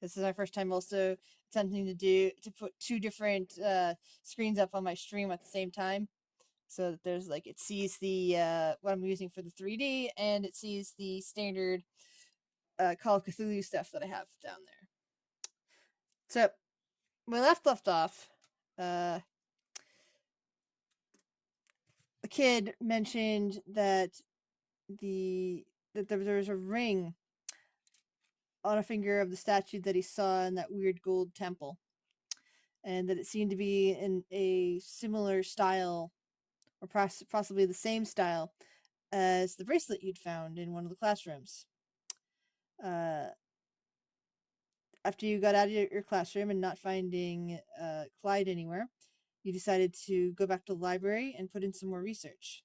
This is my first time also attempting to put two different screens up on my stream at the same time, so that there's like it sees the what I'm using for the 3D and it sees the standard Call of Cthulhu stuff that I have down there. So we left off. Uh, the kid mentioned that there was a ring on a finger of the statue that he saw in that weird gold temple, and that it seemed to be in a similar style, or possibly the same style as the bracelet you'd found in one of the classrooms. Uh, After you got out of your classroom and not finding Clyde anywhere, you decided to go back to the library and put in some more research.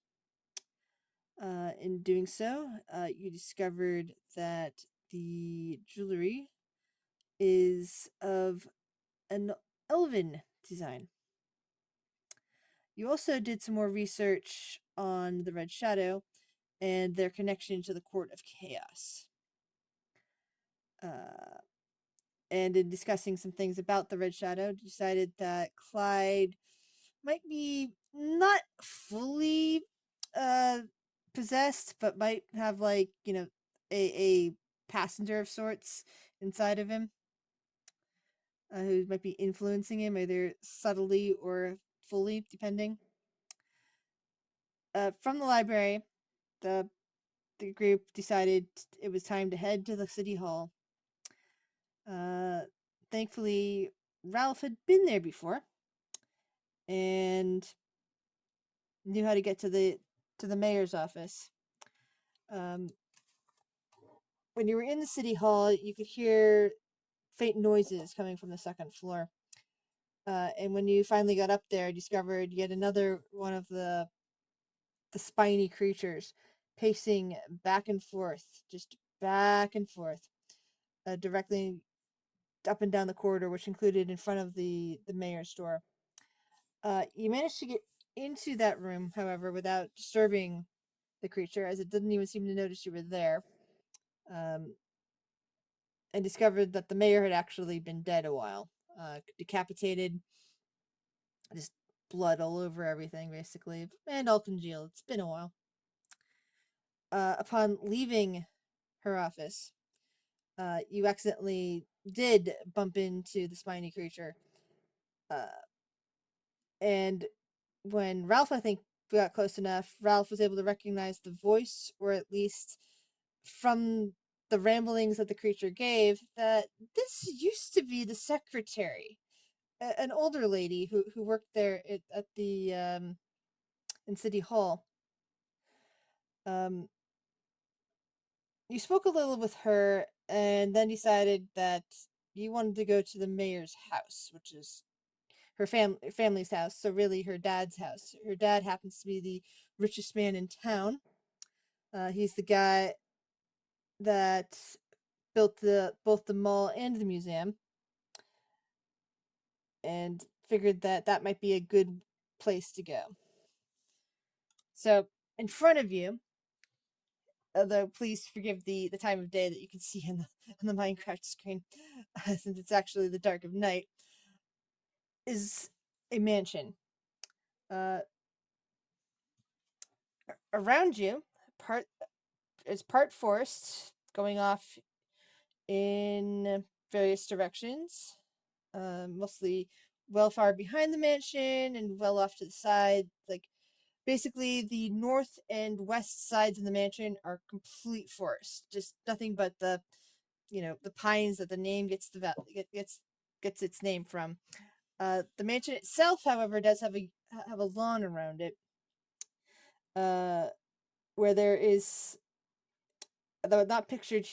In doing so, you discovered that the jewelry is of an elven design. You also did some more research on the Red Shadow and their connection to the Court of Chaos. And in discussing some things about the Red Shadow, decided that Clyde might be not fully possessed, but might have like a passenger of sorts inside of him, who might be influencing him either subtly or fully, depending. From the library, the group decided it was time to head to the city hall. Thankfully, Ralph had been there before and knew how to get to the mayor's office. When you were in the city hall, you could hear faint noises coming from the second floor. And when you finally got up there, discovered yet another one of the spiny creatures pacing back and forth, just back and forth, directly up and down the corridor, which included in front of the mayor's door. You managed to get into that room, however, without disturbing the creature, as it didn't even seem to notice you were there. And discovered that the mayor had actually been dead a while, decapitated, just blood all over everything, basically, and all congealed. It's been a while. Upon leaving her office, you accidentally did bump into the spiny creature. And when Ralph, I think, got close enough, Ralph was able to recognize the voice, or at least from the ramblings that the creature gave, that this used to be the secretary, an older lady who worked there at the in City Hall. You spoke a little with her, and then decided that you wanted to go to the mayor's house, which is her family's house. So really, her dad's house. Her dad happens to be the richest man in town. He's the guy that built both the mall and the museum, and figured that that might be a good place to go. So in front of you, although please forgive the time of day that you can see in the Minecraft screen, since it's actually the dark of night, is a mansion. Around you, part forest, going off in various directions, mostly well far behind the mansion and well off to the side. Like basically, the north and west sides of the mansion are complete forest, just nothing but the pines that the name gets its name from. The mansion itself, however, does have a lawn around it, where there is, though not pictured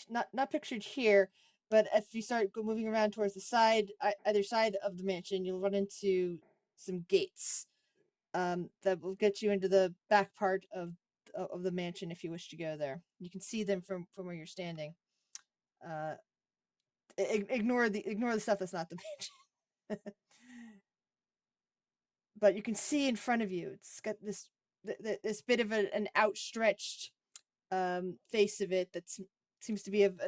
here, but if you start moving around towards the side, either side of the mansion, you'll run into some gates, that will get you into the back part of the mansion if you wish to go there. You can see them from where you're standing. Uh, Ignore the stuff that's not the mansion. But you can see in front of you, it's got this bit of an outstretched face of it that seems to be of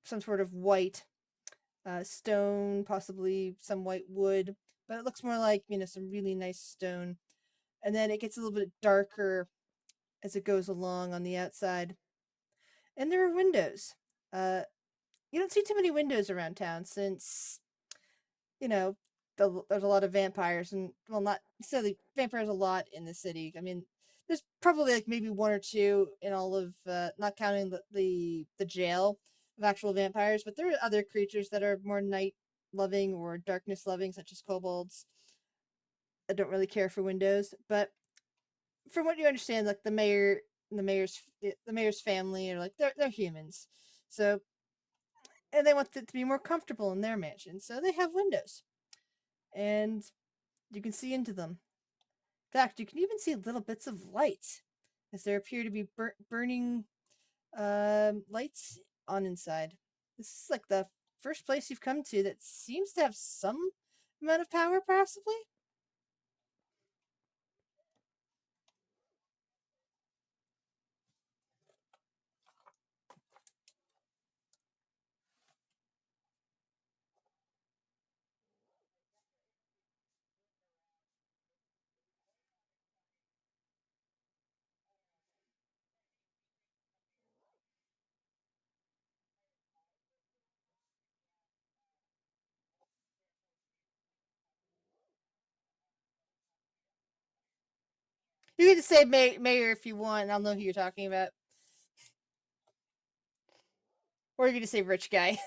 some sort of white, stone, possibly some white wood, but it looks more like some really nice stone. And then it gets a little bit darker as it goes along on the outside. And there are windows. Uh, you don't see too many windows around town since you know there's a lot of vampires, and well, not necessarily vampires a lot in the city. I mean, there's probably like maybe one or two in all of, not counting the jail of actual vampires, but there are other creatures that are more night loving or darkness loving, such as kobolds. I don't really care for windows, but from what you understand, like the mayor's family are like they're humans, so and they want it to be more comfortable in their mansion, so they have windows, and you can see into them. In fact, you can even see little bits of light, as there appear to be burning lights on inside. This is like the first place you've come to that seems to have some amount of power, possibly. You can just say mayor if you want, and I'll know who you're talking about. Or you can just say rich guy.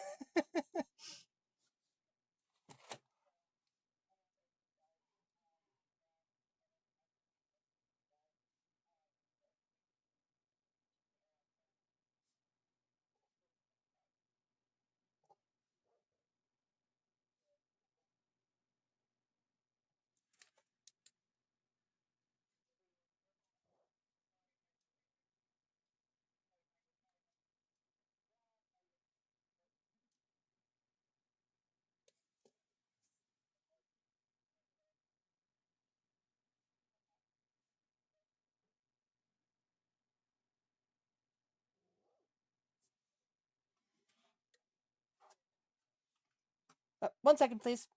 One second, please.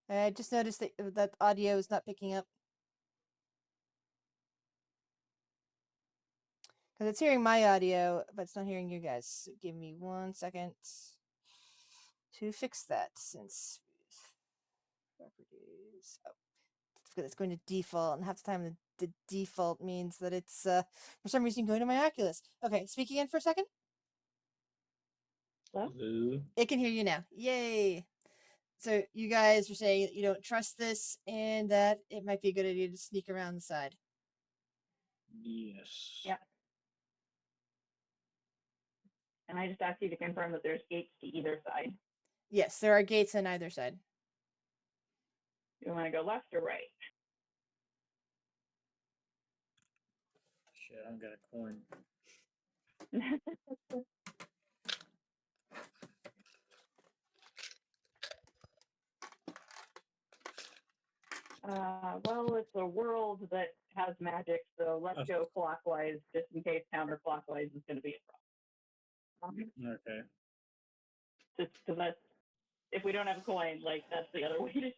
I just noticed that audio is not picking up. Because it's hearing my audio, but it's not hearing you guys. So give me 1 second to fix that, since properties. Oh, it's going to default, and half the time the default means that it's for some reason going to my Oculus. Okay, speak again for a second. Hello? It can hear you now. Yay! So you guys are saying that you don't trust this, and that it might be a good idea to sneak around the side. Yes. Yeah. And I just asked you to confirm that there's gates to either side. Yes, there are gates on either side. You want to go left or right? Shit, I've got a coin. Well, it's a world that has magic, so let's go clockwise, just in case counterclockwise is going to be a problem. Okay. Just because that's, if we don't have a coin, like, that's the other way to,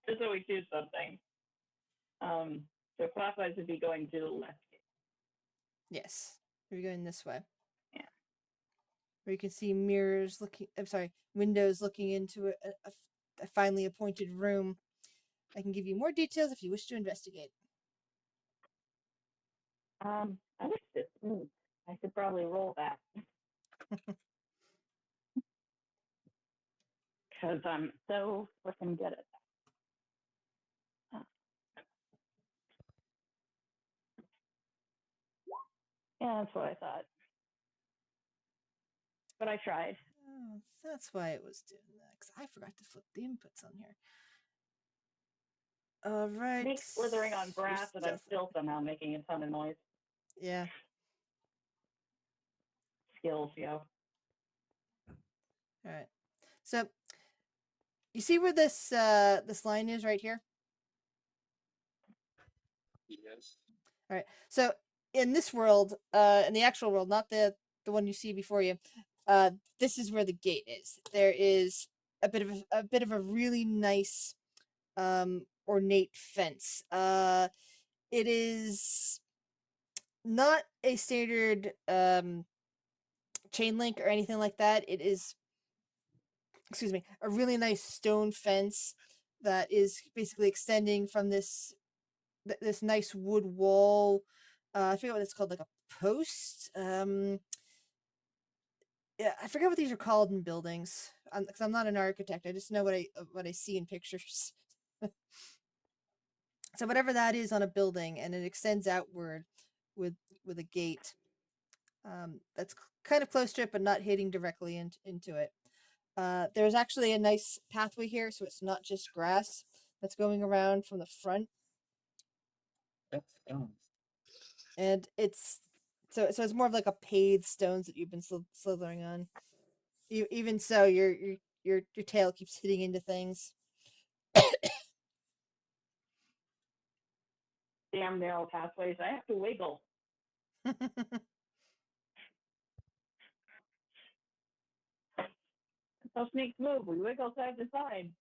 just so we choose something. So clockwise would be going to the left. Yes, we're going this way. Yeah. Where you can see mirrors looking. I'm sorry, windows looking into a finely appointed room. I can give you more details if you wish to investigate. I wish this. I should probably roll that. Because I'm so freaking good at that. Yeah, that's what I thought. But I tried. Oh, that's why it was doing that, because I forgot to flip the inputs on here. All right. Me slithering on grass, and I'm still somehow making a ton of noise. Yeah. Skills, yo. All right. So you see where this line is right here? Yes. All right. So in this world, in the actual world, not the one you see before you, this is where the gate is. There is a bit of a really nice ornate fence. It is not a standard chain link or anything like that. It is, excuse me, a really nice stone fence that is basically extending from this nice wood wall. I forget what it's called, like a post. Yeah, I forget what these are called in buildings. Because I'm not an architect. I just know what I see in pictures. So whatever that is on a building, and it extends outward with a gate. That's kind of close to it, but not hitting directly into it. There's actually a nice pathway here, so it's not just grass that's going around from the front, That's stone. and so it's more of like a paved stones that you've been slithering on. Even so, your tail keeps hitting into things. Damn narrow pathways. I have to wiggle. That's how snakes move. We wiggle side to side.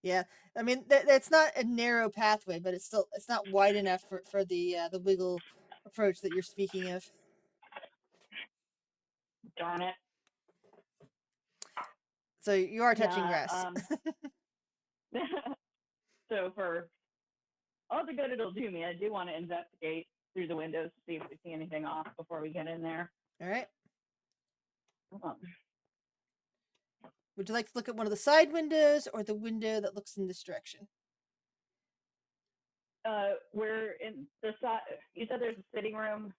Yeah, I mean it's not a narrow pathway, but it's not wide enough for the wiggle approach that you're speaking of. Darn it. So you are touching Yeah. grass. So for all the good it'll do me, I do want to investigate through the windows to see if we see anything off before we get in there. All right. Um, Would you like to look at one of the side windows or the window that looks in this direction? we're in the side. You said there's a sitting room.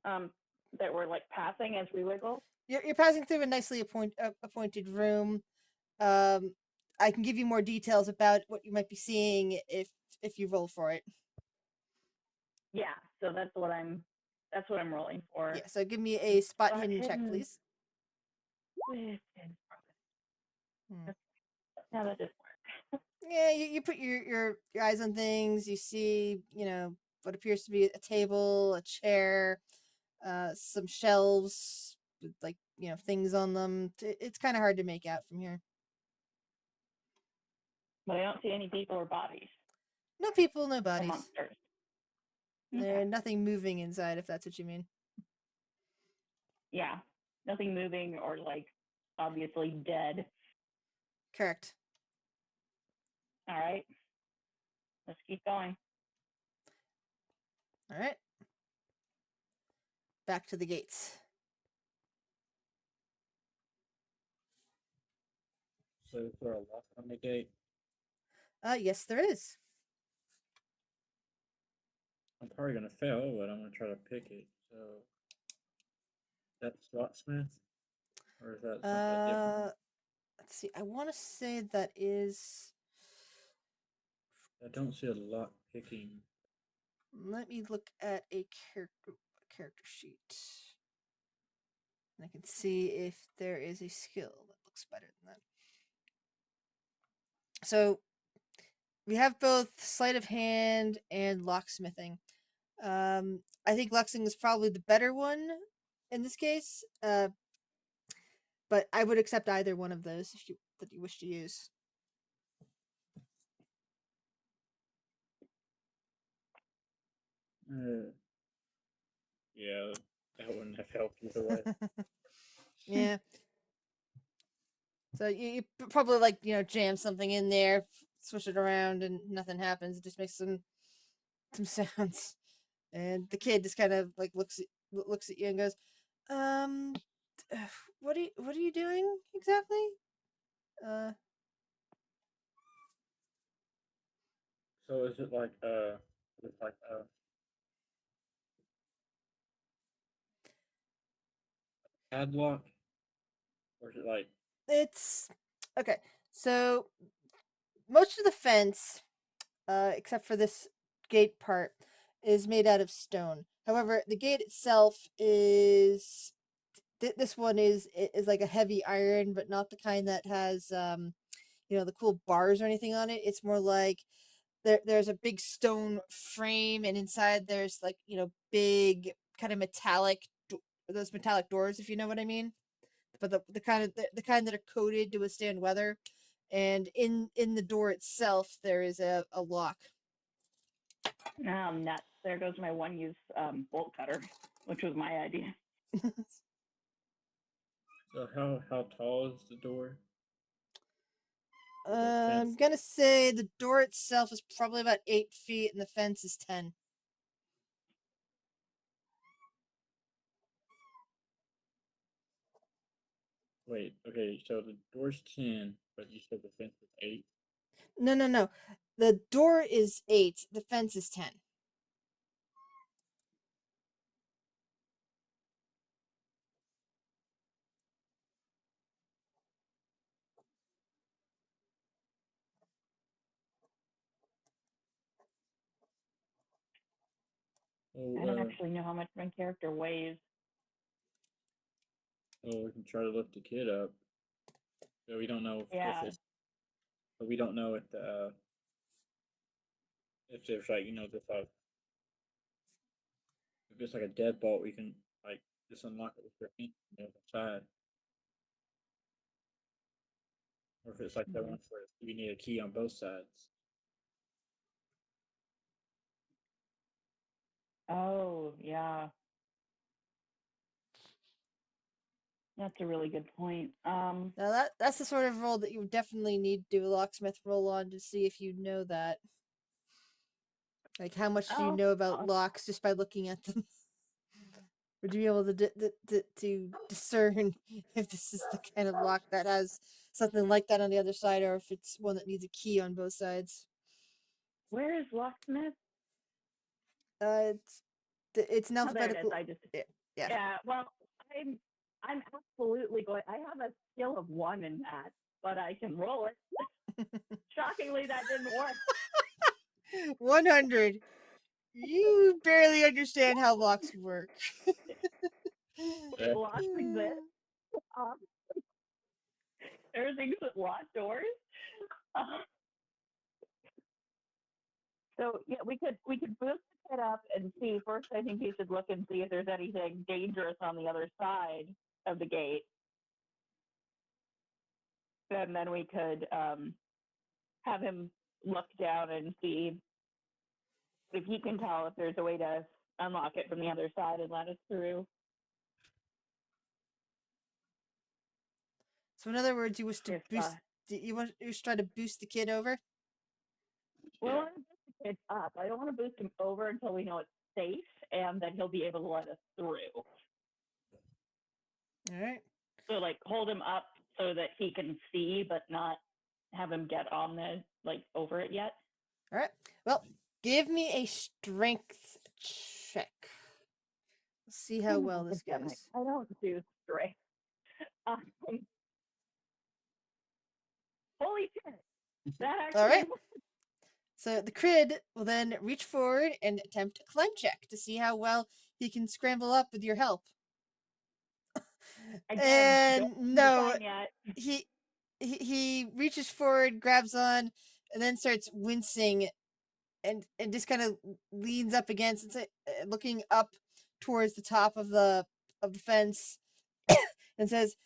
That we're like passing as we wiggle. You're passing through a nicely appointed room. I can give you more details about what you might be seeing if you roll for it. Yeah, so that's what I'm rolling for. Yeah. So give me a spot Spot hidden check, hidden. please. Hmm. Now that just Yeah, you put your eyes on things. You see, what appears to be a table, a chair, some shelves with like things on them. It's kind of hard to make out from here. but I don't see any people or bodies No people, no or bodies. monsters. There's nothing moving inside, if that's what you mean. Yeah, nothing moving or like obviously dead. Correct. All right, let's keep going. All right. Back to the gates. So is there a lock on the gate? Yes, there is. I'm probably gonna fail, but I'm gonna try to pick it. So that's locksmith, or is that something different? Let's see. I want to say that is. I don't see a lock picking. Let me look at a character sheet. And I can see if there is a skill that looks better than that. So we have both sleight of hand and locksmithing. I think locksmithing is probably the better one in this case. But I would accept either one of those if you wish to use. Yeah, that wouldn't have helped either way. Yeah. So you probably like jam something in there, switch it around, and nothing happens. It just makes some sounds, and the kid just kind of like looks at you and goes, what are you doing exactly? So is it like it's like padlock, or is it like It's okay. So most of the fence, except for this gate part, is made out of stone. However, the gate itself is this one is like a heavy iron, but not the kind that has the cool bars or anything on it. It's more like there's a big stone frame, and inside there's like big kind of those metallic doors, if you know what I mean. But the kind that are coated to withstand weather, and in the door itself there is a lock. Nuts. There goes my one-use bolt cutter, which was my idea. So how tall is the door? I'm gonna say the door itself is probably about 8 feet, and the fence is 10. Wait, okay, so the door's 10, but you said the fence is 8? No. The door is 8. The fence is 10. Oh, I don't actually know how much my character weighs. oh, we can try to lift the kid up. But we don't know Yeah. if it's. But we don't know if there's like this if it's like a deadbolt, we can like just unlock it with your hand on the other side. Or if it's like the one where you need a key on both sides. Oh, yeah. That's a really good point. Now that's the sort of roll that you would definitely need to do a locksmith roll on to see if you know that. Like, how much do you know about locks just by looking at them? Would you be able to discern if this is the kind of lock that has something like that on the other side, or if it's one that needs a key on both sides? Where is locksmith? It's an Oh, there it is. alphabetical. I just Yeah. yeah. Well, I'm absolutely going. I have a skill of 1 in that, but I can roll it. Shockingly, that didn't work. 100. You barely understand how locks work. Locks exist. There are things that lock doors. So yeah, we could boost the kid up and see. First, I think you should look and see if there's anything dangerous on the other side of the gate, and then we could have him look down and see if he can tell if there's a way to unlock it from the other side and let us through. So in other words, you wish to boost. You want to try to boost the kid over? Well, I want to boost the kid up. I don't want to boost him over until we know it's safe and that he'll be able to let us through. All right. So like hold him up so that he can see, but not have him get on the over it yet. All right. Well, give me a strength check. Let's see how well this goes. I don't do strength. Holy shit! That actually. All right. So the Crid will then reach forward and attempt a climb check to see how well he can scramble up with your help. Again, and no, he reaches forward, grabs on, and then starts wincing, and just kind of leans up against it, looking up towards the top of the fence, and says,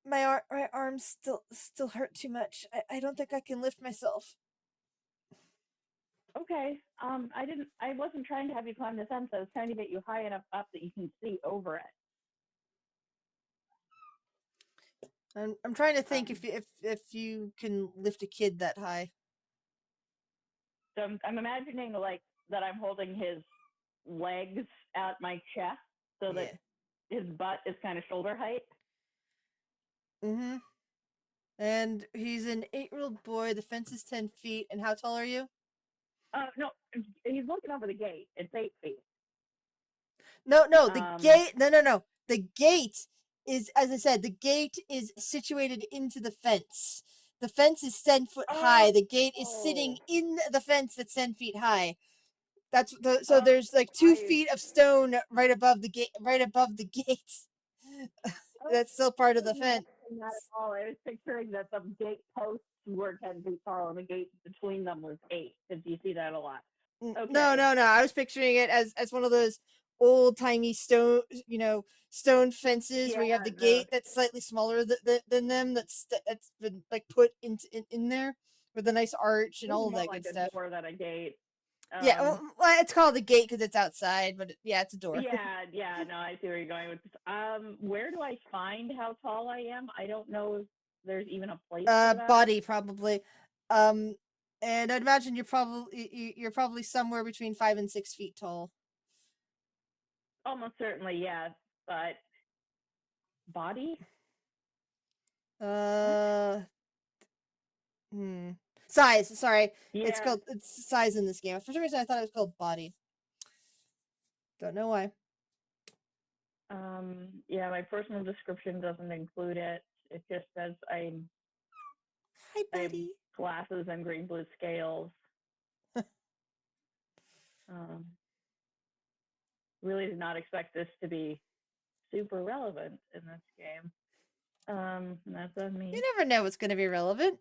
"My arms still hurt too much. I don't think I can lift myself." Okay. I wasn't trying to have you climb the fence. I was trying to get you high enough up that you can see over it. I'm trying to think if you can lift a kid that high. So I'm imagining that I'm holding his legs at my chest so that his butt is kind of shoulder height. Mm-hmm. And he's an 8-year-old boy. The fence is 10 feet. And how tall are you? No, he's looking over the gate. It's 8 feet. No, the gate. No. The gate is, as I said, the gate is situated into the fence. The fence is 10 foot high. The gate is sitting in the fence that's 10 feet high. So there's like 2 feet of stone right above the gate. Right above the gate. That's still part of the fence. picturing that at all. I was picturing that the gate posts were 10 feet tall and the gate between them was 8. Because you see that a lot. No, Okay. no. I was picturing it as one of those old timey stone, stone fences where you have the Yeah, gate that's slightly smaller than them. That's been like put in there with a nice arch and this all is of more that like good a stuff. door than a gate. Yeah, well, it's called a gate because it's outside, but yeah, it's a door. Yeah, no, I see where you're going with this. Where do I find how tall I am? I don't know if there's even a place for that. Body probably. And I'd imagine you're probably somewhere between 5 and 6 feet tall. Almost certainly, yes, but body? Hmm. Size. Sorry, it's Yeah. called it's size in this game. For some reason, I thought it was called body. Don't know why. Yeah, my personal description doesn't include it. It just says Hi, I have buddy. glasses and green blue scales. um, really did not expect this to be super relevant in this game. That's on me. You never know what's going to be relevant.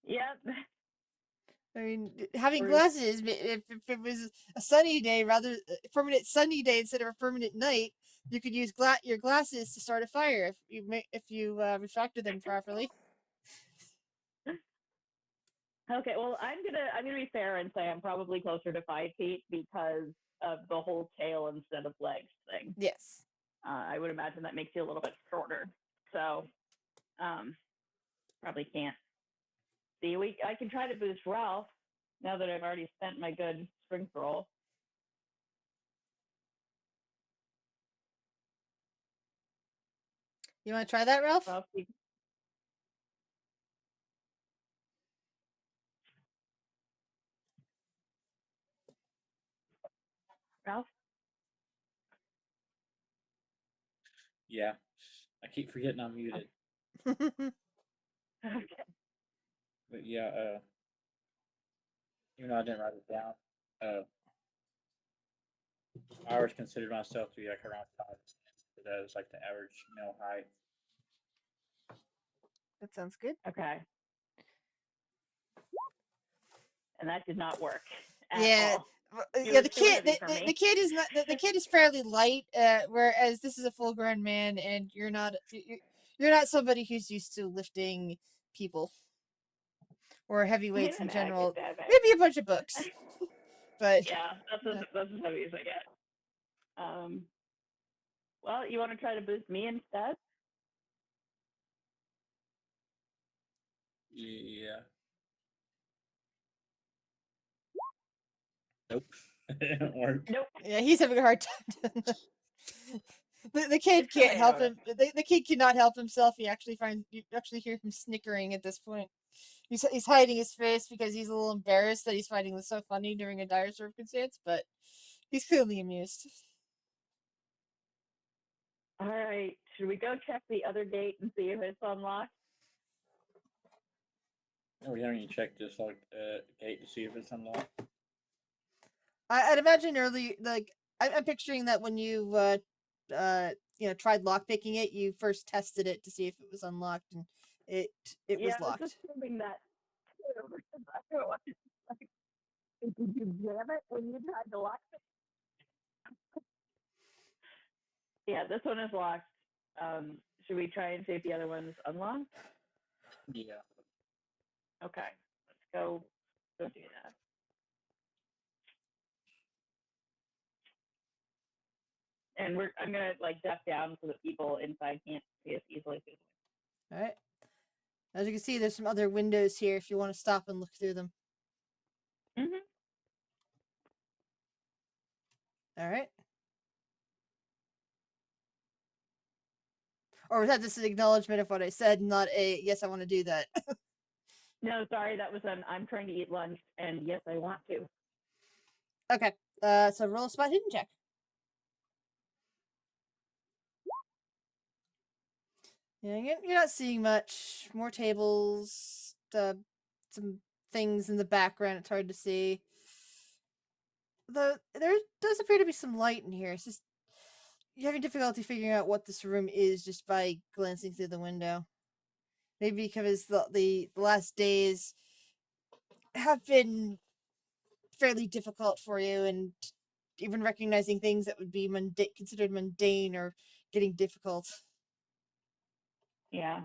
Yep. I mean, having True. glasses, if it was a sunny day, rather a permanent sunny day instead of a permanent night, you could use your glasses to start a fire if you refracted them properly. Okay, well, I'm gonna be fair and say I'm probably closer to 5 feet because of the whole tail instead of legs thing. Yes. I would imagine that makes you a little bit shorter. So, probably can't. See, I can try to boost Ralph now that I've already spent my good strength roll. You want to try that, Ralph? Ralph, Ralph. Yeah. I keep forgetting I'm muted. Okay. But yeah, even though I didn't write it down, I always considered myself to be like around 5'10", but that is like the average male height. That sounds good. Okay. And that did not work at Yeah. all. Yeah, was too heavy for the me. kid is not the kid is fairly light, whereas this is a full grown man, and you're not somebody who's used to lifting people or heavyweights in general. Okay. Maybe a bunch of books, but Yeah, that's as heavy as I get. Well, you want to try to boost me instead? Yeah. Nope. It didn't work. Nope. yeah, he's having a hard time. The kid It's can't okay, help Oda. him. The kid cannot help himself. You actually hear him snickering at this point. He's hiding his face because he's a little embarrassed that he's finding this so funny during a dire circumstance, but he's clearly amused. All right. Should we go check the other gate and see if it's unlocked? No, we haven't even checked this like gate to see if it's unlocked. I'd imagine I'm picturing that when you tried lockpicking it, you first tested it to see if it was unlocked, and it was Yeah, I was locked. assuming that too. Did you jam it when you tried to lock it? Yeah, this one is locked. Should we try and see if the other one's unlocked? Yeah. Okay, let's go do that. And I'm gonna like duck down so that people inside can't see us easily. All right. As you can see, there's some other windows here if you want to stop and look through them. Mm-hmm. All right. Or was that just an acknowledgement of what I said, not a yes, I want to do that? No, sorry, that was an I'm trying to eat lunch, and yes, I want to. Okay. So roll a spot hidden check. Yeah, you're not seeing much. More tables, some things in the background. It's hard to see. Though there does appear to be some light in here. It's just you're having difficulty figuring out what this room is just by glancing through the window. Maybe because the last days have been fairly difficult for you, and even recognizing things that would be considered mundane or getting difficult. Yeah.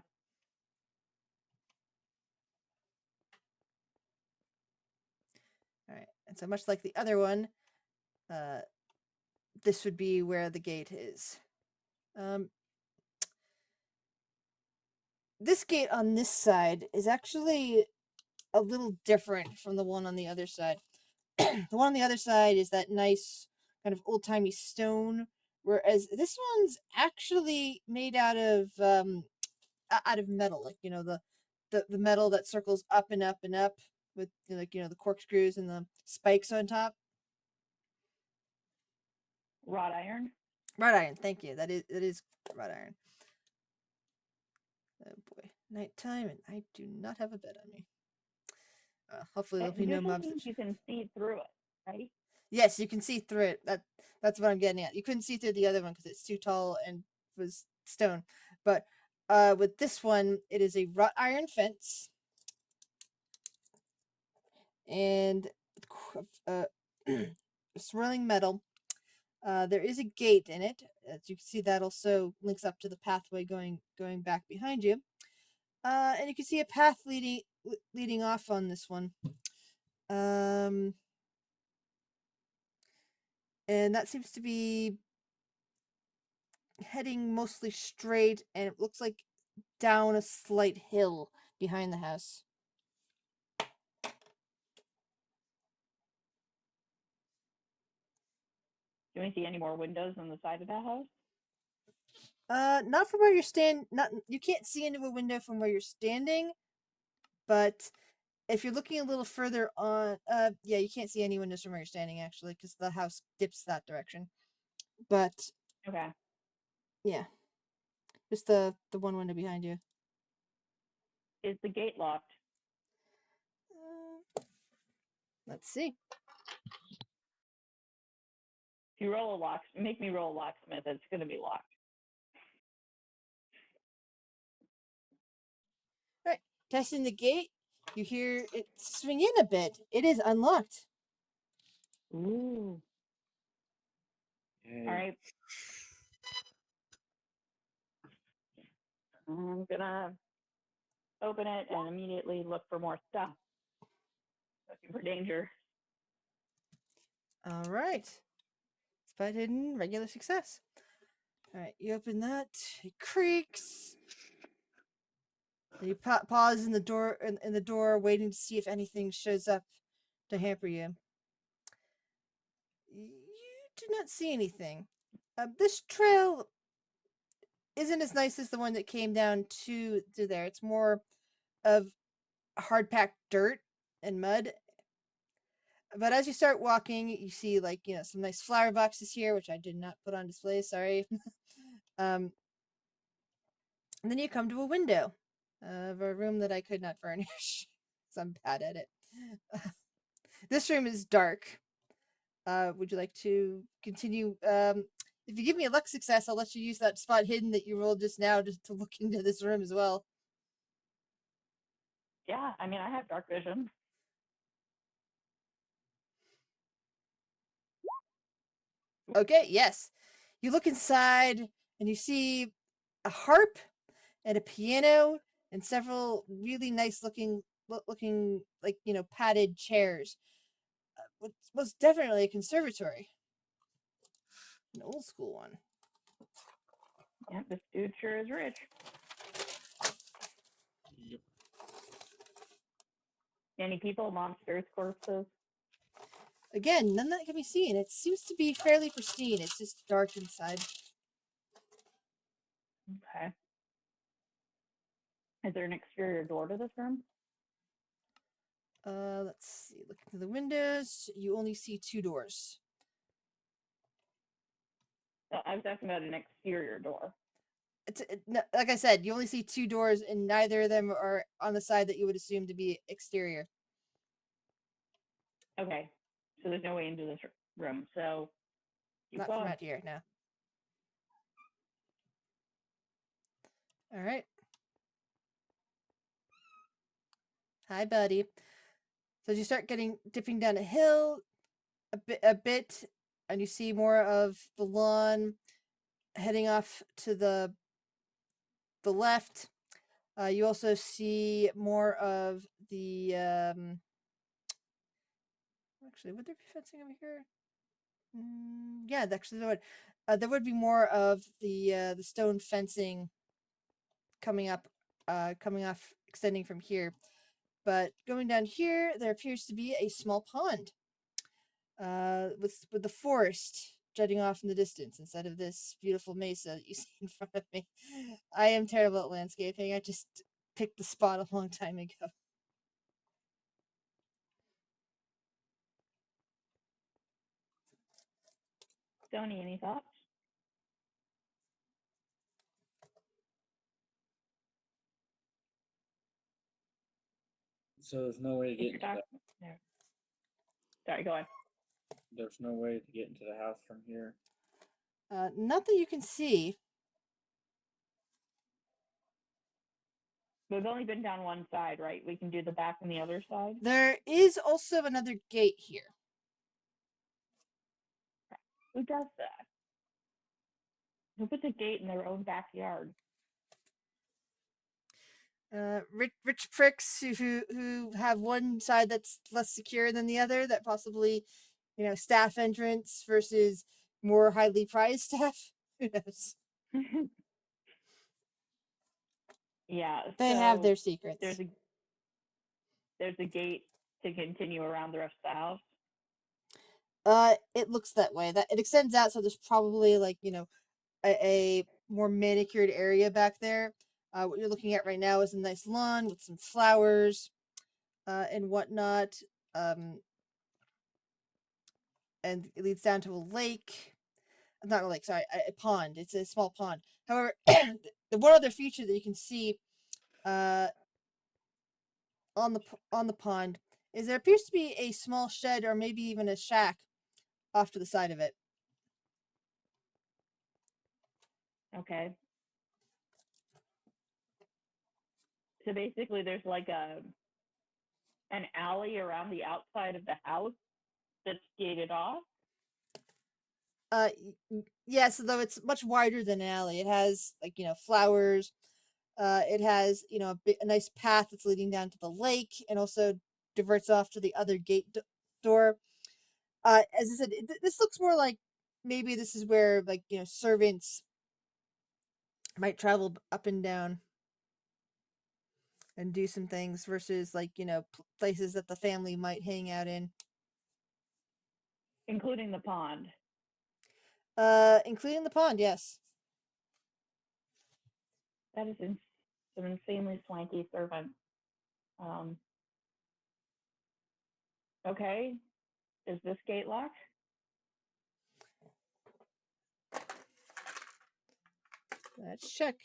All right, and so much like the other one, this would be where the gate is. This gate on this side is actually a little different from the one on the other side. The one on the other side is that nice kind of old timey stone, whereas this one's actually made out of metal, like the metal that circles up and up and up with like the corkscrews and the spikes on top. Wrought iron. Wrought iron, thank you. That is wrought iron. Oh boy, nighttime, and I do not have a bed on me. Hopefully there'll It be no usually mobs. means you can see through it, right? Yes, you can see through it. That's what I'm getting at. You couldn't see through the other one because it's too tall and was stone. But with this one, it is a wrought iron fence and swirling metal. There is a gate in it. As you can see, that also links up to the pathway going back behind you. And you can see a path leading off on this one. And that seems to be heading mostly straight, and it looks like down a slight hill behind the house. Do we see any more windows on the side of that house? Not from where you're not you can't see into a window from where you're standing, but if you're looking a little further on, yeah, you can't see any windows from where you're standing actually, because the house dips that direction. But Okay. yeah, just the one window behind you. Is the gate locked? Let's see. If you roll a lock, make me roll a locksmith. It's going to be locked. All right, testing the gate. You hear it swing in a bit. It is unlocked. Ooh. Yay. All right. I'm gonna open it and immediately look for more stuff. Looking for danger. All right. Spot hidden, regular success. All right, you open that. It creaks. And you pause in the door, waiting to see if anything shows up to hamper you. You do not see anything. This trail isn't as nice as the one that came down to there. It's more of hard packed dirt and mud. But as you start walking, you see like some nice flower boxes here, which I did not put on display. Sorry. And then you come to a window of a room that I could not furnish, because I'm bad at it. This room is dark. Would you like to continue? If you give me a luck success, I'll let you use that spot hidden that you rolled just now just to look into this room as well. Yeah, I mean, I have dark vision. Okay, yes. You look inside and you see a harp and a piano and several really nice looking like padded chairs. Was definitely a conservatory, an old school one. Yeah, this dude sure is rich. Yep. Any people, monsters, corpses? Again, none that can be seen. It seems to be fairly pristine. It's just dark inside. Okay. Is there an exterior door to this room? Let's see. Looking through the windows, you only see two doors. I was asking about an exterior door. Like I said, you only see two doors, and neither of them are on the side that you would assume to be exterior. Okay. So there's no way into this room. So Not from out here, no. All right. Hi, buddy. So as you start dipping down a hill a bit, and you see more of the lawn heading off to the left. You also see more of the actually, would there be fencing over here? Yeah, actually there would. There would be more of the stone fencing coming up, coming off, extending from here. But going down here, there appears to be a small pond, with the forest jutting off in the distance instead of this beautiful mesa that you see in front of me. I am terrible at landscaping. I just picked the spot a long time ago. Sony, any thoughts? So there's no way to get Mr. into Doc? No. Sorry, go on. there's no way to get into the house from here. Not that you can see. We've only been down one side, right? We can do the back and the other side. There is also another gate here. Who does that? Who puts a gate in their own backyard? Rich pricks who have one side that's less secure than the other, that possibly, staff entrance versus more highly prized staff. Who knows? Yeah, They have so their secrets. there's a gate to continue around the rest of the house. It looks that way. That it extends out, so there's probably a more manicured area back there. What you're looking at right now is a nice lawn with some flowers, and whatnot. And it leads down to a lake. Not a lake, sorry, a pond. It's a small pond. However, the one other feature that you can see, on the pond is there appears to be a small shed or maybe even a shack off to the side of it. Okay. So basically, there's like an alley around the outside of the house that's gated off. Yes, though it's much wider than an alley. It has flowers. It has a nice path that's leading down to the lake, and also diverts off to the other gate door. As I said, this looks more like maybe this is where servants might travel up and down and do some things versus places that the family might hang out in. Including the pond. Including the pond, yes. That is some insanely swanky servant. Okay. Is this gate locked? Let's check.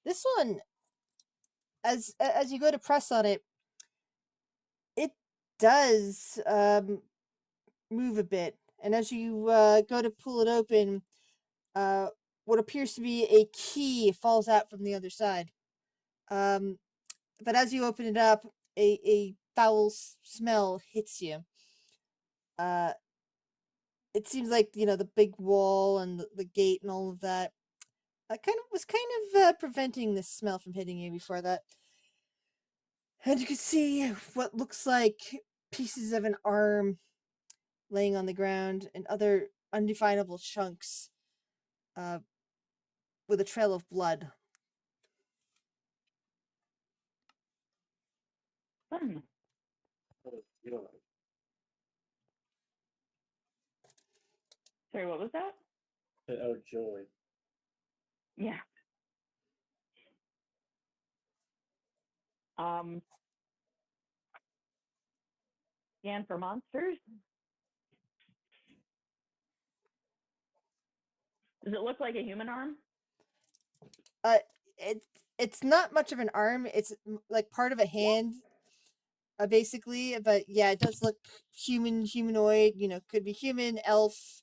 This one, as you go to press on it, it does move a bit, and as you go to pull it open, what appears to be a key falls out from the other side. But as you open it up, a foul smell hits you. It seems like the big wall and the gate and all of that was preventing this smell from hitting you before that. And you can see what looks like pieces of an arm laying on the ground and other undefinable chunks, with a trail of blood. Fun. Sorry, what was that? Oh, joy. Yeah. Scan for monsters. Does it look like a human arm? It it's not much of an arm. It's like part of a hand, basically. But yeah, it does look humanoid. Could be human, elf,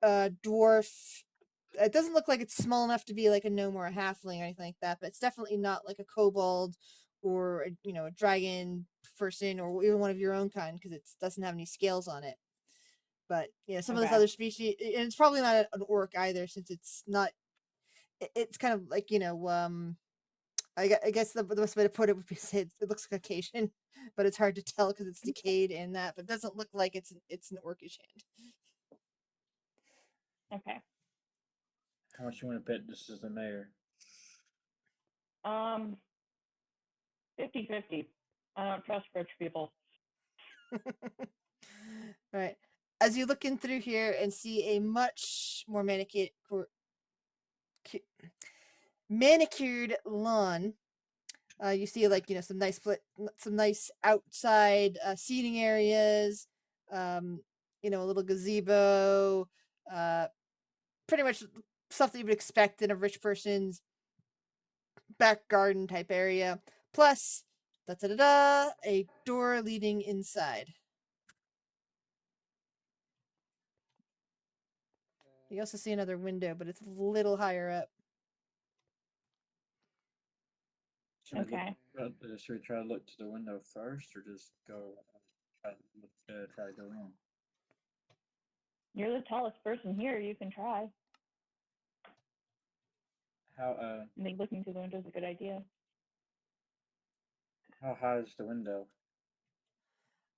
dwarf. It doesn't look like it's small enough to be like a gnome or a halfling or anything like that. But it's definitely not like a kobold or a dragon person or even one of your own kind because it doesn't have any scales on it. But some of those Okay. other species, and it's probably not an orc either, since it's not. It's kind of like I guess the best way to put it would be say it looks Caucasian, but it's hard to tell because it's decayed and that. But it doesn't look like it's an orcish hand. Okay. How much you want to bet this is the mayor? 50-50. I don't trust rich people. Right. As you look in through here and see a much more manicured lawn, you see like some nice outside seating areas, a little gazebo, pretty much stuff that you would expect in a rich person's back garden type area. Plus, a door leading inside. You also see another window, but it's a little higher up. Okay. Should we try to look to the window first, or just go try to go in? You're the tallest person here. You can try. How I think looking through the window is a good idea. how high is the window?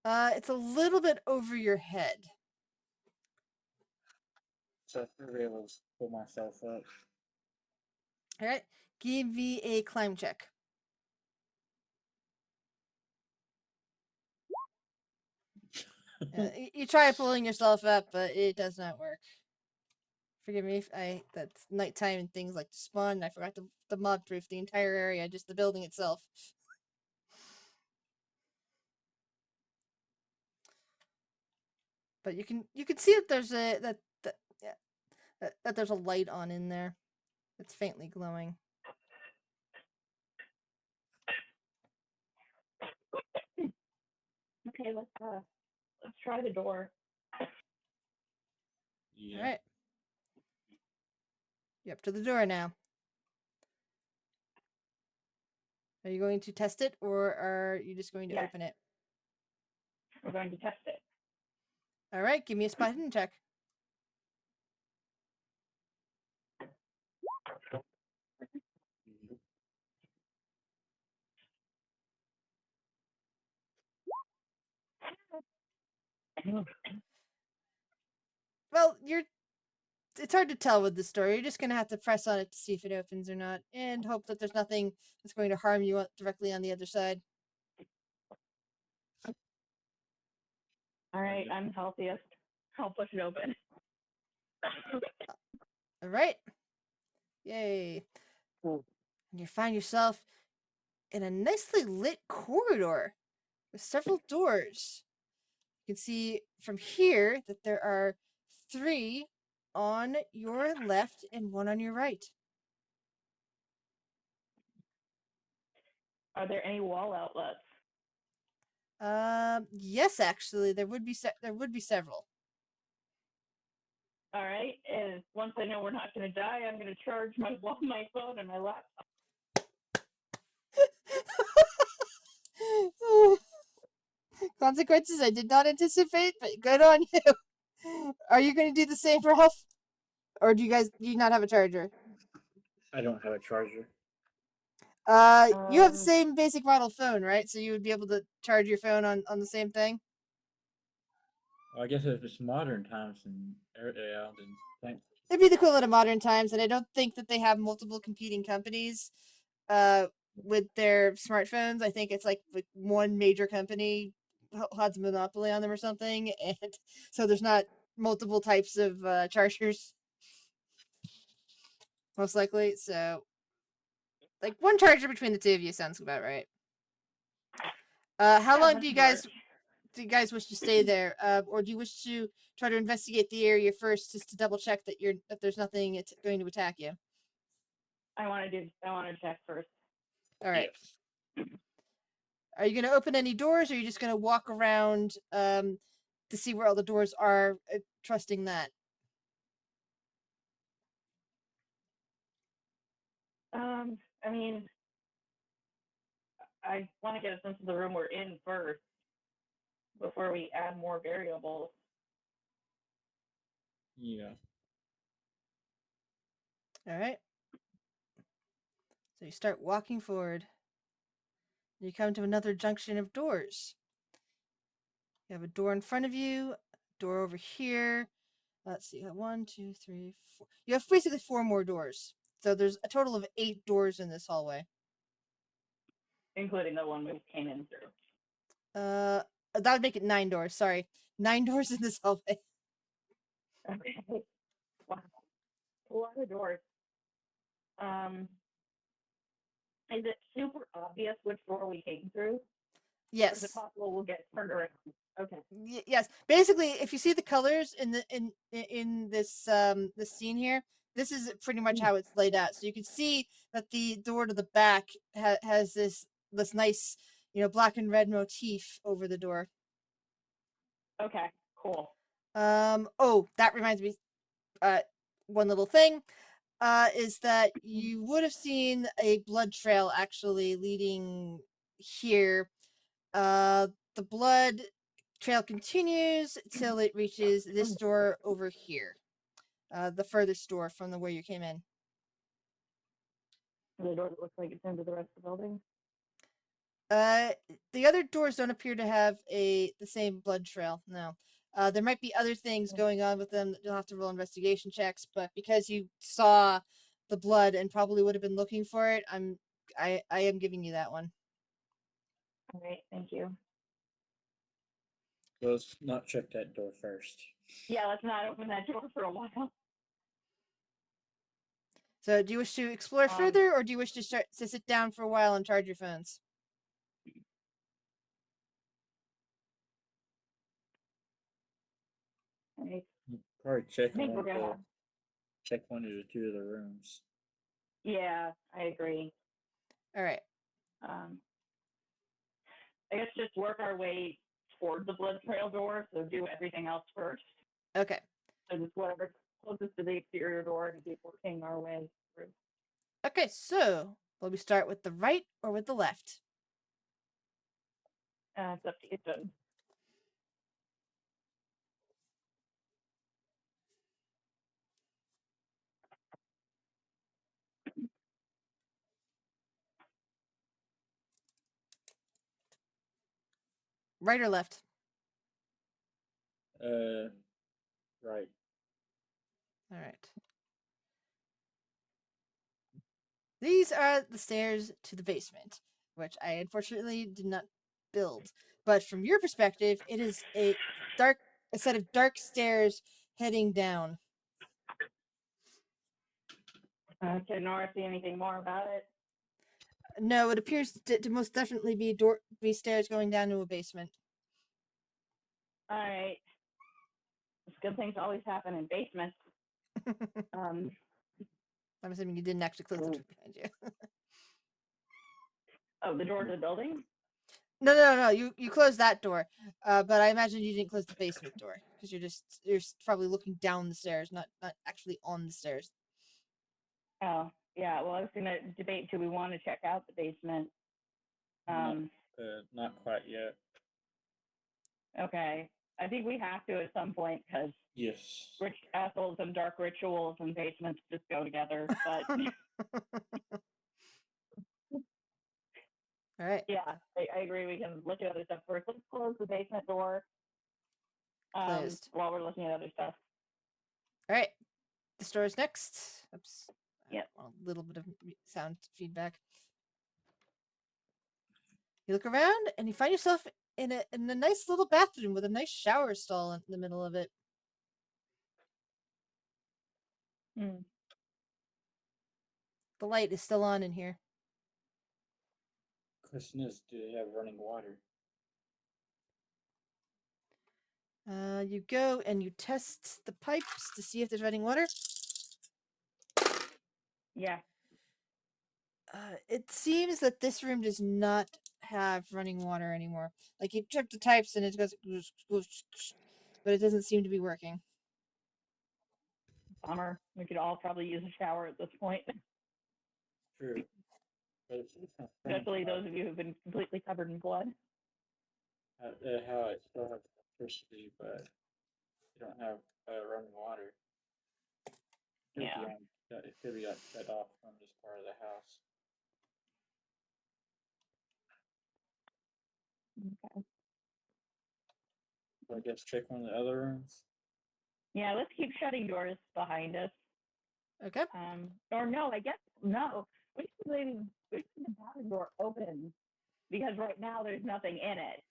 It's a little bit over your head. So I should be able to pull myself up. All right, give me a climb check. You try pulling yourself up, but it does not work. Forgive me if that's nighttime and things like to spawn. And I forgot to mob proof the entire area, just the building itself. But you can see that there's that there's a light on in there. It's faintly glowing. Okay, let's try the door. Yeah. All right, you're up to the door now. Are you going to test it, or are you just going to Yes. open it? We're going to test it. All right, give me a spot hidden check. Well, it's hard to tell with the story. You're just gonna have to press on it to see if it opens or not, and hope that there's nothing that's going to harm you directly on the other side. All right, I'm healthiest. I'll push it open. All right, yay! Cool. And you find yourself in a nicely lit corridor with several doors. You can see from here that there are 3 on your left and 1 on your right. Are there any wall outlets? Yes, actually, there would be several. All right, and once I know we're not going to die, I'm going to charge my phone and my laptop. Consequences I did not anticipate, but good on you. Are you going to do the same, Ralph? Or do you not have a charger? I don't have a charger. You have the same basic model phone, right? So you would be able to charge your phone on the same thing? Well, I guess if it's modern times and then thanks. It'd be the equivalent of modern times, and I don't think that they have multiple competing companies with their smartphones. I think it's like one major company has a monopoly on them or something, and so there's not multiple types of chargers, most likely. So, like one charger between the 2 of you sounds about right. How long do you guys wish to stay there, or do you wish to try to investigate the area first, just to double check that there's nothing going to attack you? I want to check first. All right. Yes. Are you going to open any doors, or are you just going to walk around to see where all the doors are, trusting that? I mean, I want to get a sense of the room we're in first before we add more variables. Yeah. All right. So you start walking forward. You come to another junction of doors. You have a door in front of you, door over here. Let's see, 1, 2, 3, 4. You have basically 4 more doors. So there's a total of 8 doors in this hallway. Including the one we came in through. That would make it 9 doors. Sorry, 9 doors in this hallway. Okay. Wow. A lot of doors. Is it super obvious which door we came through? Or is it Yes. possible we'll get turned around? Okay. Yes. Basically, if you see the colors in this this scene here, this is pretty much how it's laid out. So you can see that the door to the back has this nice, black and red motif over the door. Okay. Cool. Oh, that reminds me. One little thing. Is that you would have seen a blood trail actually leading here. The blood trail continues till it reaches this door over here. The furthest door from the where you came in. The door that looks like it's into the rest of the building. The other doors don't appear to have the same blood trail. No. There might be other things going on with them that you'll have to roll investigation checks, but because you saw the blood and probably would have been looking for it, I am giving you that one. All right. Thank you. Let's not check that door first. Yeah, let's not open that door for a while. So, do you wish to explore further, or do you wish to sit down for a while and charge your phones? Right. Probably I think we're gonna. check 1 or 2 of the rooms. Yeah, I agree. All right. I guess just work our way toward the blood trail door. So do everything else first. Okay. So just whatever's closest to the exterior door and keep working our way through. Okay. So, will we start with the right or with the left? It's up to you. So, Right or left? Right. All right. These are the stairs to the basement, which I unfortunately did not build. But from your perspective, it is a set of dark stairs heading down. can Nora see anything more about it? No, it appears to most definitely be stairs going down to a basement. All right. Good things always happen in basements. I'm assuming you didn't actually close the door behind you. Oh, the door to the building? No. You closed that door, but I imagine you didn't close the basement door because you're probably looking down the stairs, not actually on the stairs. Oh, yeah. Well, I was gonna debate. Do we want to check out the basement? Not quite yet. Okay. I think we have to at some point because Yes. rich assholes and dark rituals and basements just go together. But All right. yeah, I agree. We can look at other stuff first. Let's close the basement door Closed. while we're looking at other stuff. All right. The store is next. Oops. Yep. A little bit of sound feedback. You look around and you find yourself in a nice little bathroom with a nice shower stall in the middle of it. Hmm. The light is still on in here. Question is, do they have running water? You go and you test the pipes to see if there's running water. Yeah. It seems that this room does not have running water anymore. Like you check the types and it goes, but it doesn't seem to be working. Bummer. We could all probably use a shower at this point, True. But it's kind of strange especially how, those of you who've been completely covered in blood. how it still has electricity, but you don't have running water. Could be Yeah. on, it could be like cut off from this part of the house. Okay. So I guess check one of the other rooms. Yeah, let's keep shutting doors behind us. Okay. Or no, I guess no. We should leave the bathroom door open because right now there's nothing in it.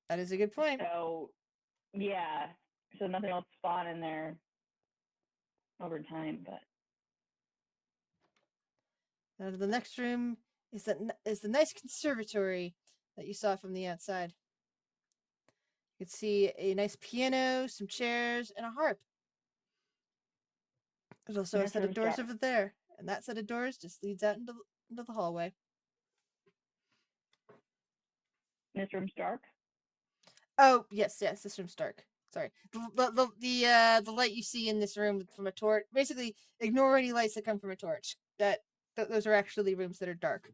That is a good point. So yeah, so nothing will spawn in there over time. But The next room is the nice conservatory that you saw from the outside. You can see a nice piano, some chairs, and a harp. There's also a this set of room's doors dark. over there, and that set of doors just leads out into the hallway. This room's dark. Oh yes, this room's dark. Sorry, the light you see in this room from a torch. Basically, ignore any lights that come from a torch. Those are actually rooms that are dark.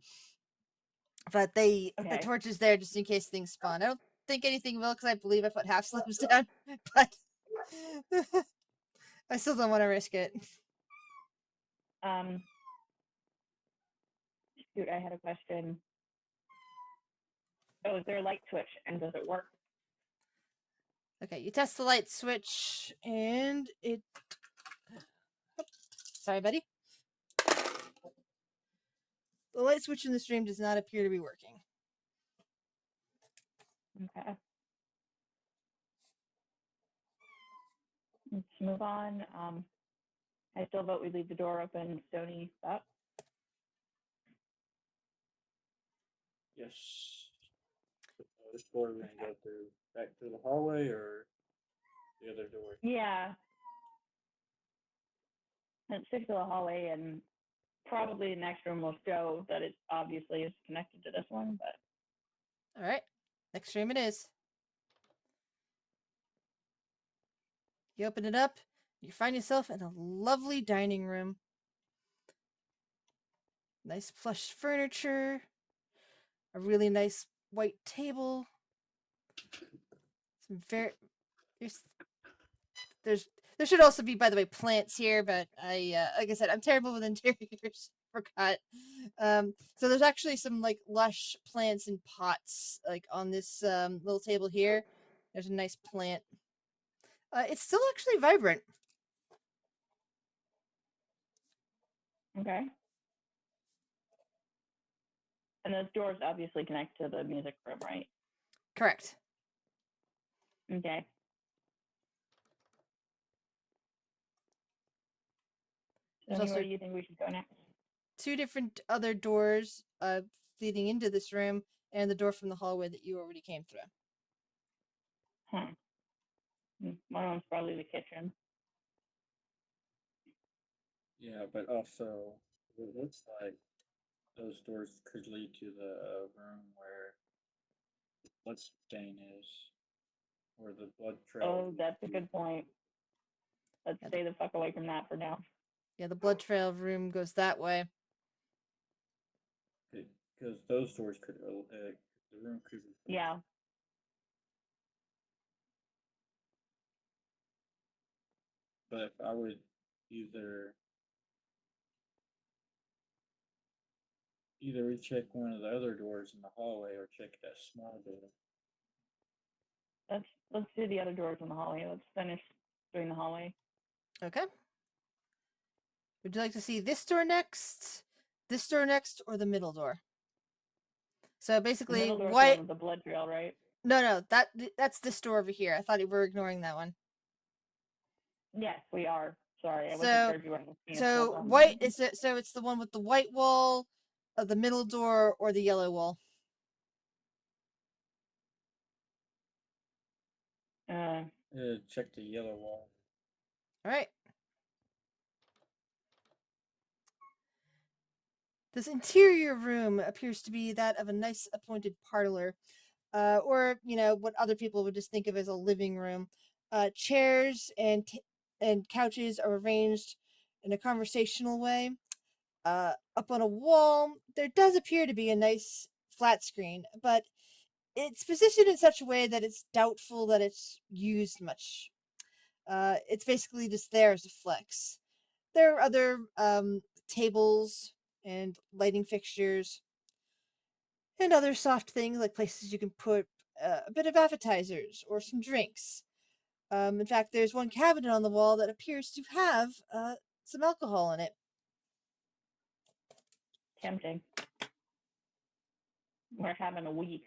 But the Okay. torch is there just in case things spawn. I don't think anything will because I believe I put half slabs down, but I still don't want to risk it. Shoot, I had a question. Oh, is there a light switch and does it work? Okay, you test the light switch and it. Sorry, buddy. The light switch in the stream does not appear to be working. Okay. Let's move on. I still vote we leave the door open. Stony up. Yes. This door we're gonna go through back through the hallway or the other door. Yeah. Let's stick to the hallway, and probably the next room will show that it obviously is connected to this one. But All right, next room it is. You open it up, you find yourself in a lovely dining room. Nice plush furniture, a really nice white table. Some very there's there should also be, by the way, plants here, but I like I said, I'm terrible with interiors. Forgot. So there's actually some like lush plants in pots, like on this little table here. There's a nice plant. It's still actually vibrant. okay. And those doors obviously connect to the music room, right? Correct. Okay. There's Tony, also where do you think we should go next? 2 different other doors leading into this room, and the door from the hallway that you already came through. One of them's probably the kitchen. Yeah, but also it looks like those doors could lead to the room where the blood stain is, where the blood trail. Oh, that's a good point. Let's Yeah, stay the fuck away from that for now. Yeah, the blood trail room goes that way. Because those doors could, the room could be. Yeah. But if I would either we check one of the other doors in the hallway or check that small door. Let's do the other doors in the hallway. Let's finish doing the hallway. Okay. Would you like to see this door next, or the middle door? So The basically, middle door's the white. one with the blood trail, right? No, that's this door over here. I thought we were ignoring that one. Yes, we are. Sorry, I wasn't So, sure if you wanted to see so white is it? So it's the one with the white wall, the middle door, or the yellow wall. Check the yellow wall. All right. This interior room appears to be that of a nice appointed parlor, or what other people would just think of as a living room. Chairs and couches are arranged in a conversational way. Up on a wall, there does appear to be a nice flat screen, but it's positioned in such a way that it's doubtful that it's used much. It's basically just there as a flex. There are other tables and lighting fixtures and other soft things like places you can put a bit of appetizers or some drinks. In fact, there's one cabinet on the wall that appears to have some alcohol in it. Tempting. We're having a week.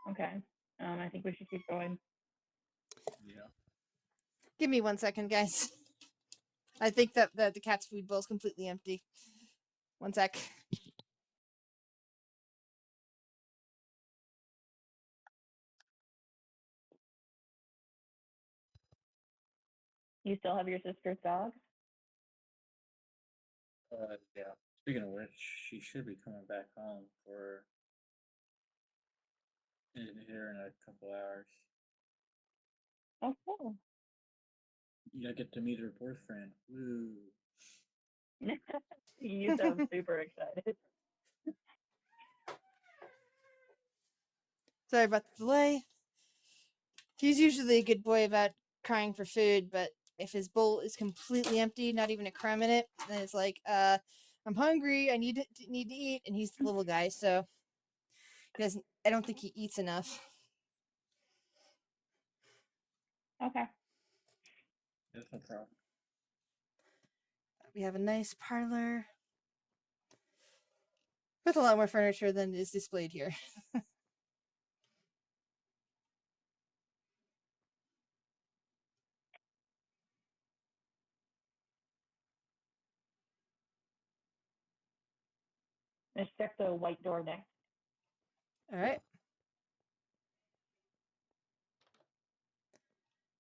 Okay. I think we should keep going. Yeah. Give me 1 second, guys. I think that the cat's food bowl is completely empty. 1 sec. You still have your sister's dog? Yeah. Speaking of which, she should be coming back home for here in a couple hours. Oh, cool. You get to meet her boyfriend. Woo. You sound super excited. Sorry about the delay. He's usually a good boy about crying for food, but if his bowl is completely empty, not even a crumb in it, then it's like, I'm hungry. I need to eat, and he's the little guy, so he doesn't. I don't think he eats enough. Okay. That's no problem. We have a nice parlor with a lot more furniture than is displayed here. Let's check the white door next. All right.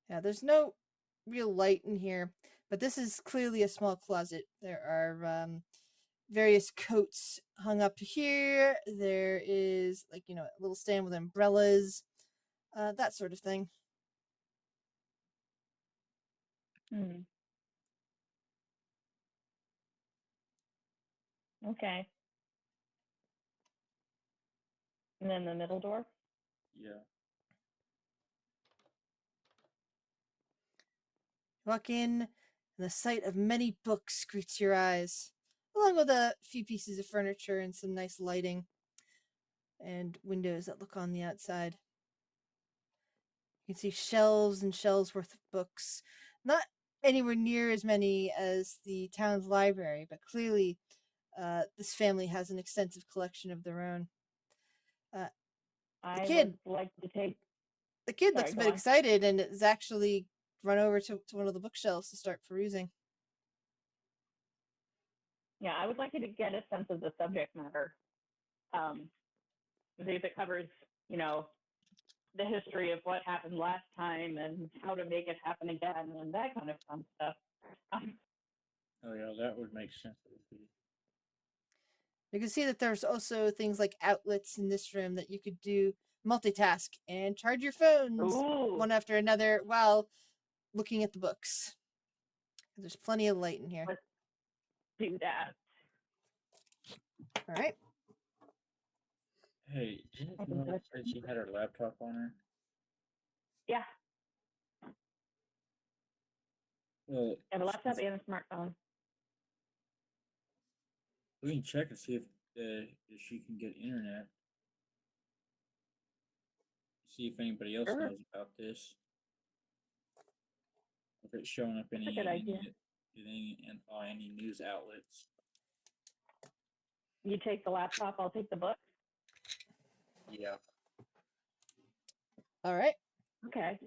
Yeah, there's no real light in here, but this is clearly a small closet. There are various coats hung up here. There is a little stand with umbrellas, that sort of thing. Hmm. Okay. And then the middle door? Yeah. Walk in, and the sight of many books greets your eyes, along with a few pieces of furniture and some nice lighting and windows that look on the outside. You can see shelves and shelves worth of books. Not anywhere near as many as the town's library, but clearly this family has an extensive collection of their own. Uh, the I would kid, like to take. the kid Sorry, looks a go bit on. excited and is actually run over to one of the bookshelves to start perusing. Yeah, I would like you to get a sense of the subject matter. See if it covers, you know, the history of what happened last time and how to make it happen again and that kind of fun stuff. Oh yeah, that would make sense. You can see that there's also things like outlets in this room that you could do multitask and charge your phones Ooh, one after another while looking at the books. There's plenty of light in here. let's do that. All right. Hey, didn't I you think know that's, that she had her laptop on her? yeah, Well, I have a laptop and a smartphone. we can check and see if she can get internet. See if anybody else Sure, knows about this. If it's showing up that's a good idea. any news outlets. You take the laptop, I'll take the book. Yeah. All right. Okay.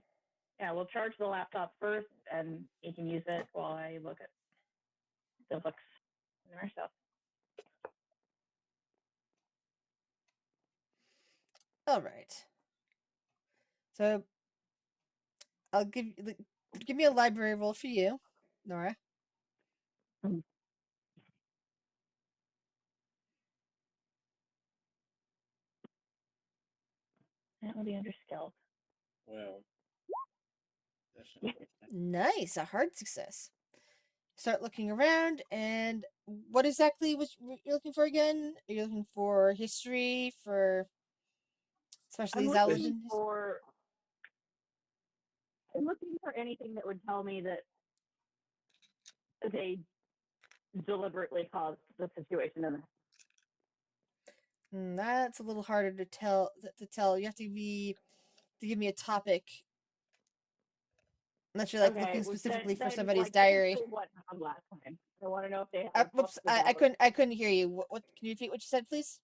Yeah, we'll charge the laptop first, and you can use it while I look at the books and our stuff. All right. So I'll give you give me a library roll for you, Nora. That would be under skill. Well, that's unfortunate. Nice, a hard success. Start looking around, and what exactly was you're looking for again? Are you looking for history, for especially I'm Zaladin? looking for anything that would tell me that they deliberately caused the situation. And That's a little harder to tell. To tell, you have to give me a topic. Unless you're like okay, looking well, specifically for then somebody's like diary. basically what happened last time. I want to know if they have Whoops, books I about couldn't hear you. What can you repeat what you said, please?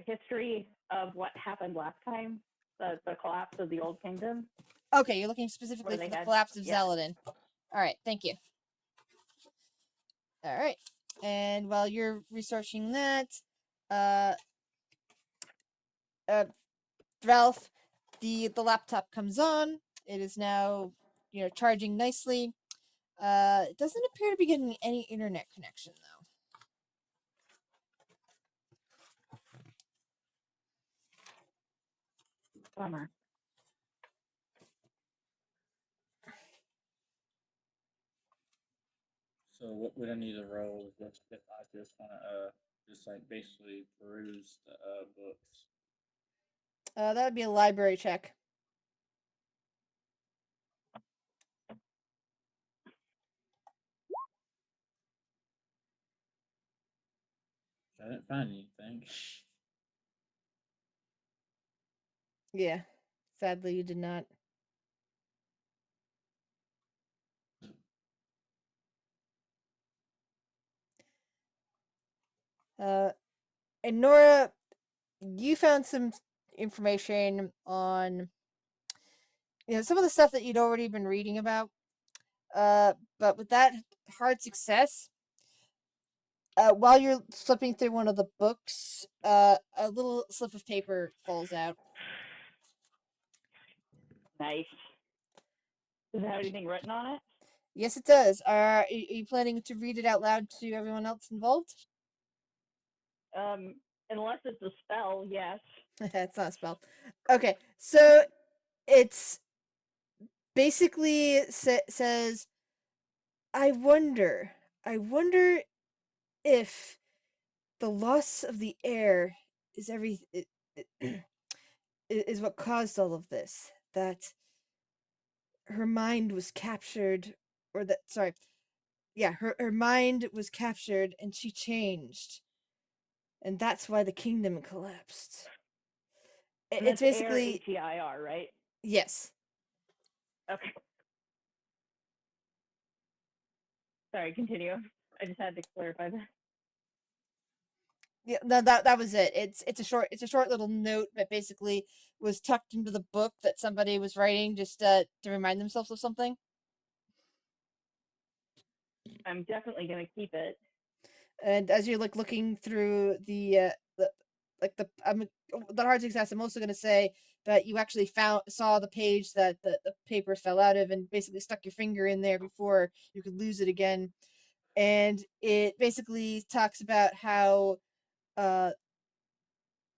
history of what happened last time, the collapse of the old kingdom, Okay, you're looking specifically where they for the had collapse of yeah. Zaladin. All right, thank you. All right, and while you're researching that, uh, Ralph, the laptop comes on. It is now charging nicely. It doesn't appear to be getting any internet connection though. Bummer. So what would I need to roll if I just want to just like basically peruse the books? That would be a library check. I didn't find anything. Yeah, sadly you did not. And Nora, you found some information on some of the stuff that you'd already been reading about. But with that hard success, while you're flipping through one of the books, a little slip of paper falls out. Nice. Does it have anything written on it? Yes, it does. Are you planning to read it out loud to everyone else involved? Unless it's a spell, yes. It's not a spell. Okay, so it's basically says, I wonder if the loss of the heir is is what caused all of this. That her mind was captured, or that sorry, yeah, her mind was captured and she changed, and that's why the kingdom collapsed. And It's that's air basically HEIR, right? yes. Okay. Sorry, continue. I just had to clarify that. Yeah, no, that was it. It's a short little note that basically was tucked into the book that somebody was writing just to remind themselves of something. I'm definitely gonna keep it. And as you're like looking through the like the hard success, I'm also going to say that you actually saw the page that the paper fell out of, and basically stuck your finger in there before you could lose it again. And it basically talks about how uh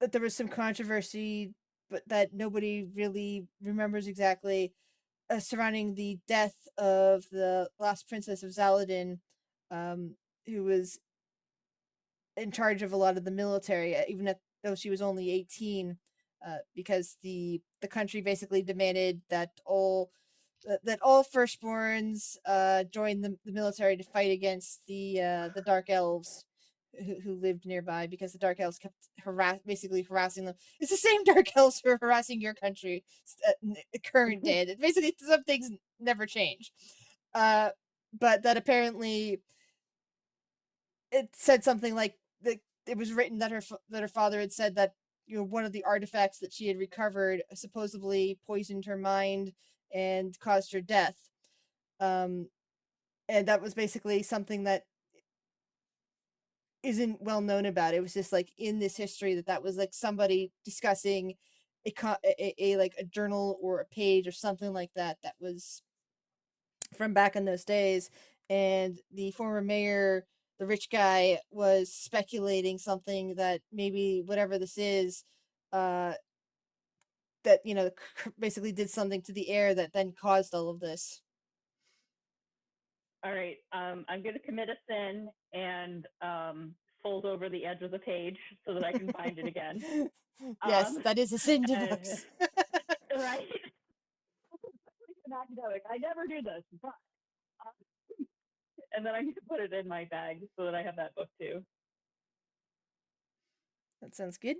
that there was some controversy, but that nobody really remembers exactly, surrounding the death of the last princess of Zaladin, um, who was in charge of a lot of the military, even though she was only 18, because the country basically demanded that all firstborns join the military to fight against the dark elves who lived nearby, because the dark elves kept basically harassing them. It's the same dark elves who are harassing your country current day. Basically, some things never change. Uh, but that apparently it said something like that it was written that her father had said that one of the artifacts that she had recovered supposedly poisoned her mind and caused her death. Um, and that was basically something that isn't well known about. It was just like in this history that was like somebody discussing a like a journal or a page or something like that was from back in those days, and the former mayor, the rich guy, was speculating something that maybe whatever this is, uh, that basically did something to the air that then caused all of this. All right. I'm going to commit a sin and fold over the edge of the page so that I can find it again. Yes, that is a sin to and- books. right? An academic. I never do this. But, and then I need to put it in my bag so that I have that book too. That sounds good.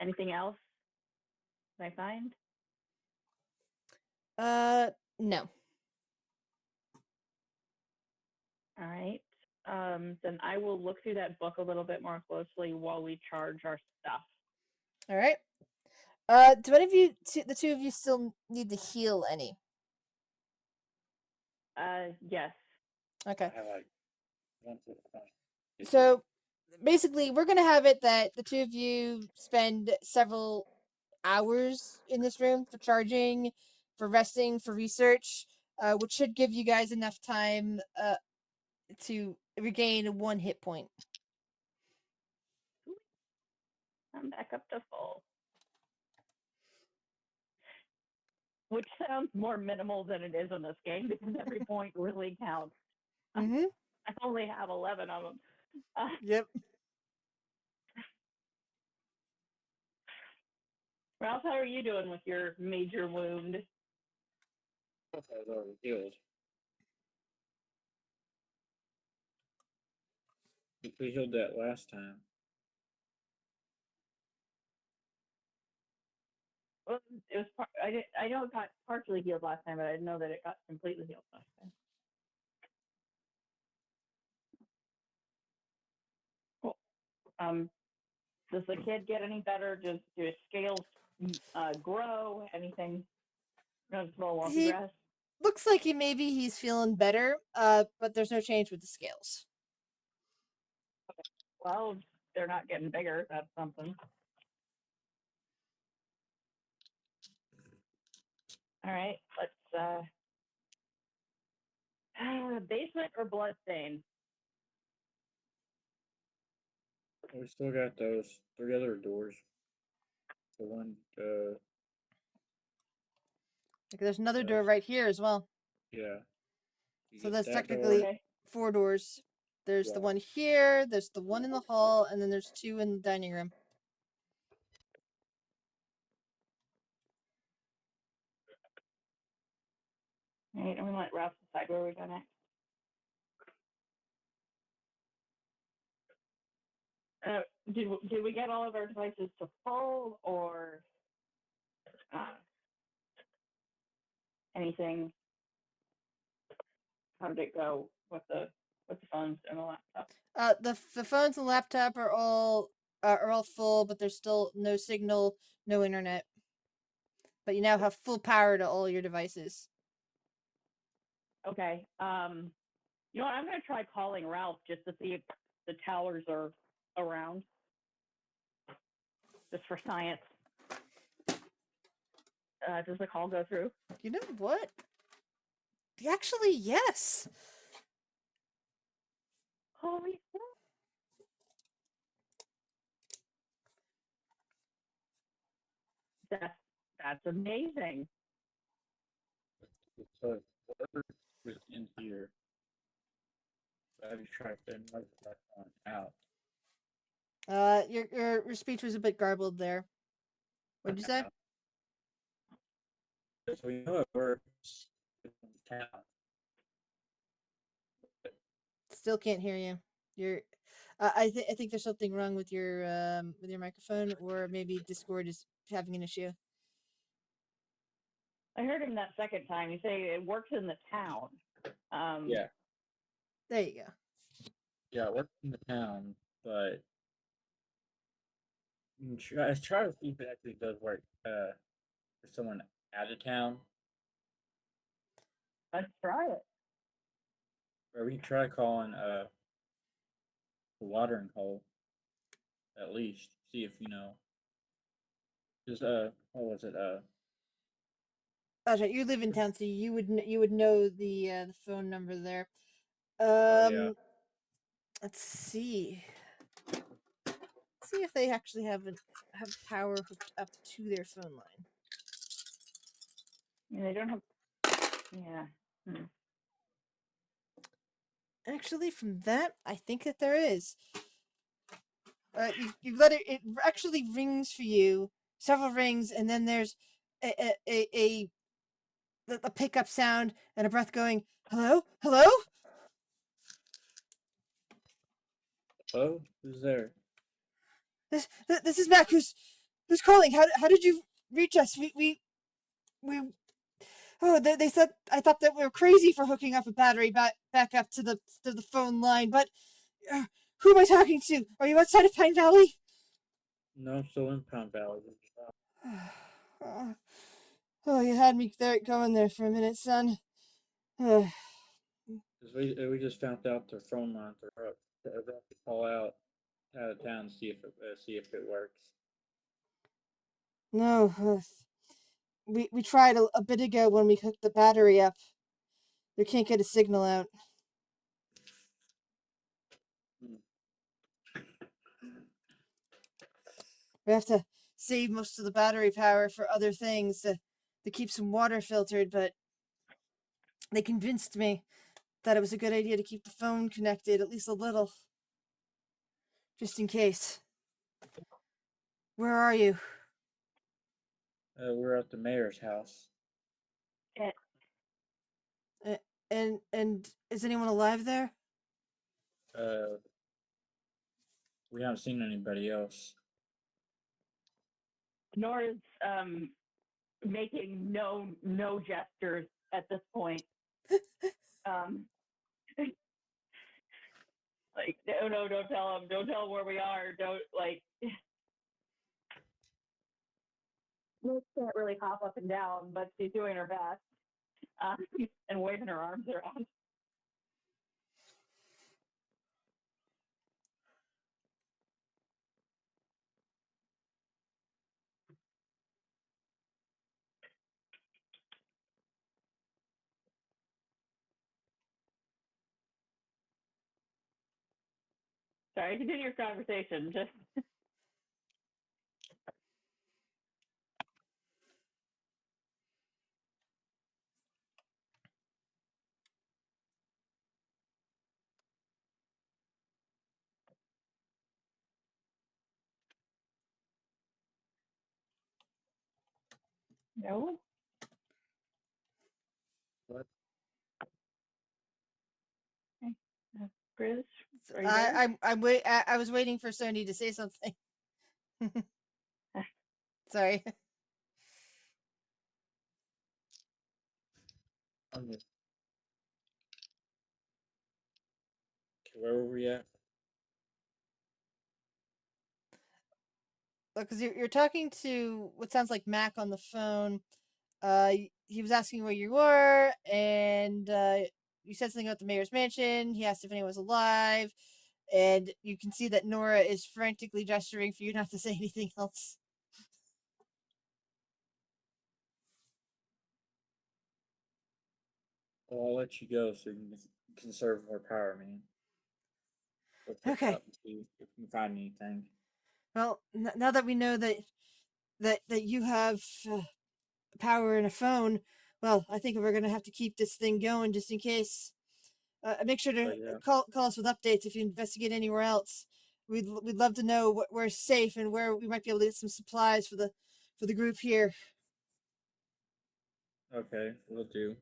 Anything else I find? No. All right. Then I will look through that book a little bit more closely while we charge our stuff. All right. Do any of you, the two of you, still need to heal any? Yes. Okay. I have like one to five. So basically, we're gonna have it that the two of you spend several hours in this room for charging, for resting, for research, which should give you guys enough time to regain 1 hit point. I'm back up to full. Which sounds more minimal than it is in this game because every point really counts. Mm-hmm. I only have 11 of them. Yep. Ralph, how are you doing with your major wound? I was already healed. We healed that last time. Well, it was. I know it got partially healed last time, but I didn't know that it got completely healed last time. Cool. Does the kid get any better? Do his scales grow? Anything noticeable while he He rests? looks like he's feeling better, but there's no change with the scales. Well, they're not getting bigger. That's something. All right, let's basement or bloodstain? We still got those 3 other doors. The one, Like, there's another door right here as well. yeah. You So get that's that technically door. Okay. 4 doors. There's the Yeah. one here, there's the one in the hall, and then there's 2 in the dining room. All right, I'm gonna let Ralph decide where we go next. Did we get all of our devices to full or anything? How did it go with the phones and the laptop? The phones and laptop are all full, but there's still no signal, no internet. But you now have full power to all your devices. Okay. You know what? I'm gonna try calling Ralph just to see if the towers are around, just for science. Does the call go through? You know what? Actually, yes. Holy crap! That's amazing. So whatever was in here, I just tried to mark that one out. Your speech was a bit garbled there. What'd you say? So we know it works in town. Still can't hear you. You're. I think there's something wrong with your microphone, or maybe Discord is having an issue. I heard him that second time. He say it works in the town. Yeah. There you go. Yeah, it works in the town, but try to see if it actually does work for someone out of town. Let's try it. Or we can try calling the watering hole. At least see if just what was it? Oh, right, you live in town, so you would know the phone number there. Oh yeah. Let's see. See if they actually have power hooked up to their phone line. I mean, they don't have. Yeah. Actually, from that, I think that there is. You let it actually rings for you, several rings, and then there's a the pickup sound and a breath going, "Hello, hello." Oh, who's there? This is Mac. Who's calling? How did you reach us? We oh they said I thought that we were crazy for hooking up a battery back up to the phone line, but who am I talking to? Are you outside of Pine Valley? No, I'm still in Pound Valley. Oh, you had me there going there for a minute, son. Uh, Cause we just found out their phone lines are up. They have to call out of town and see if it works. no, we tried a bit ago when we hooked the battery up. We can't get a signal out. Hmm. We have to save most of the battery power for other things to keep some water filtered, but they convinced me that it was a good idea to keep the phone connected at least a little, just in case. Where are you? We're at the mayor's house. It, Uh, and is anyone alive there? Uh, we haven't seen anybody else. Nora's making no gestures at this point. Um, like no, don't tell him where we are. Don't like. Liz can't really hop up and down, but she's doing her best and waving her arms around. Sorry, continue your conversation. Just no. What? Okay. Chris, are you there? I was waiting for Sony to say something. Sorry. Okay. Where were we at? Because you're talking to what sounds like Mac on the phone. He was asking where you were, and you said something about the mayor's mansion. He asked if anyone was alive, and you can see that Nora is frantically gesturing for you not to say anything else. Well, I'll let you go so you can conserve more power, man. Let's look Okay. up and see if we can find anything. Well, now that we know that you have power in a phone, well, I think we're gonna have to keep this thing going just in case. Make sure to But yeah, call us with updates if you investigate anywhere else. We'd love to know where's safe and where we might be able to get some supplies for the group here. okay, we'll do.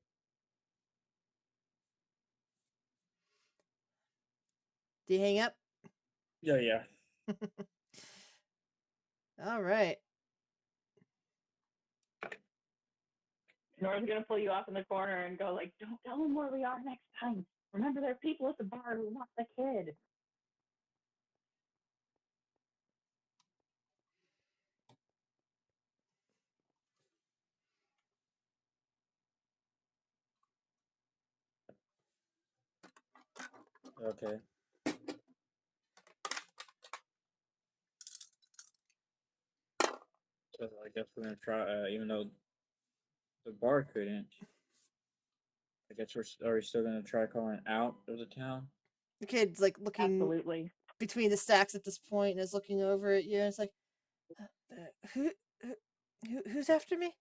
Do you hang up? Yeah, yeah. All right. Nora's gonna pull you off in the corner and go like, "Don't tell them where we are next time. Remember, there are people at the bar who want the kid." Okay. So I guess we're gonna try, even though the bar couldn't. I guess are we still gonna try calling out of the town? The kid's like looking Absolutely. between the stacks at this point and is looking over at you. And it's like, who, who's after me?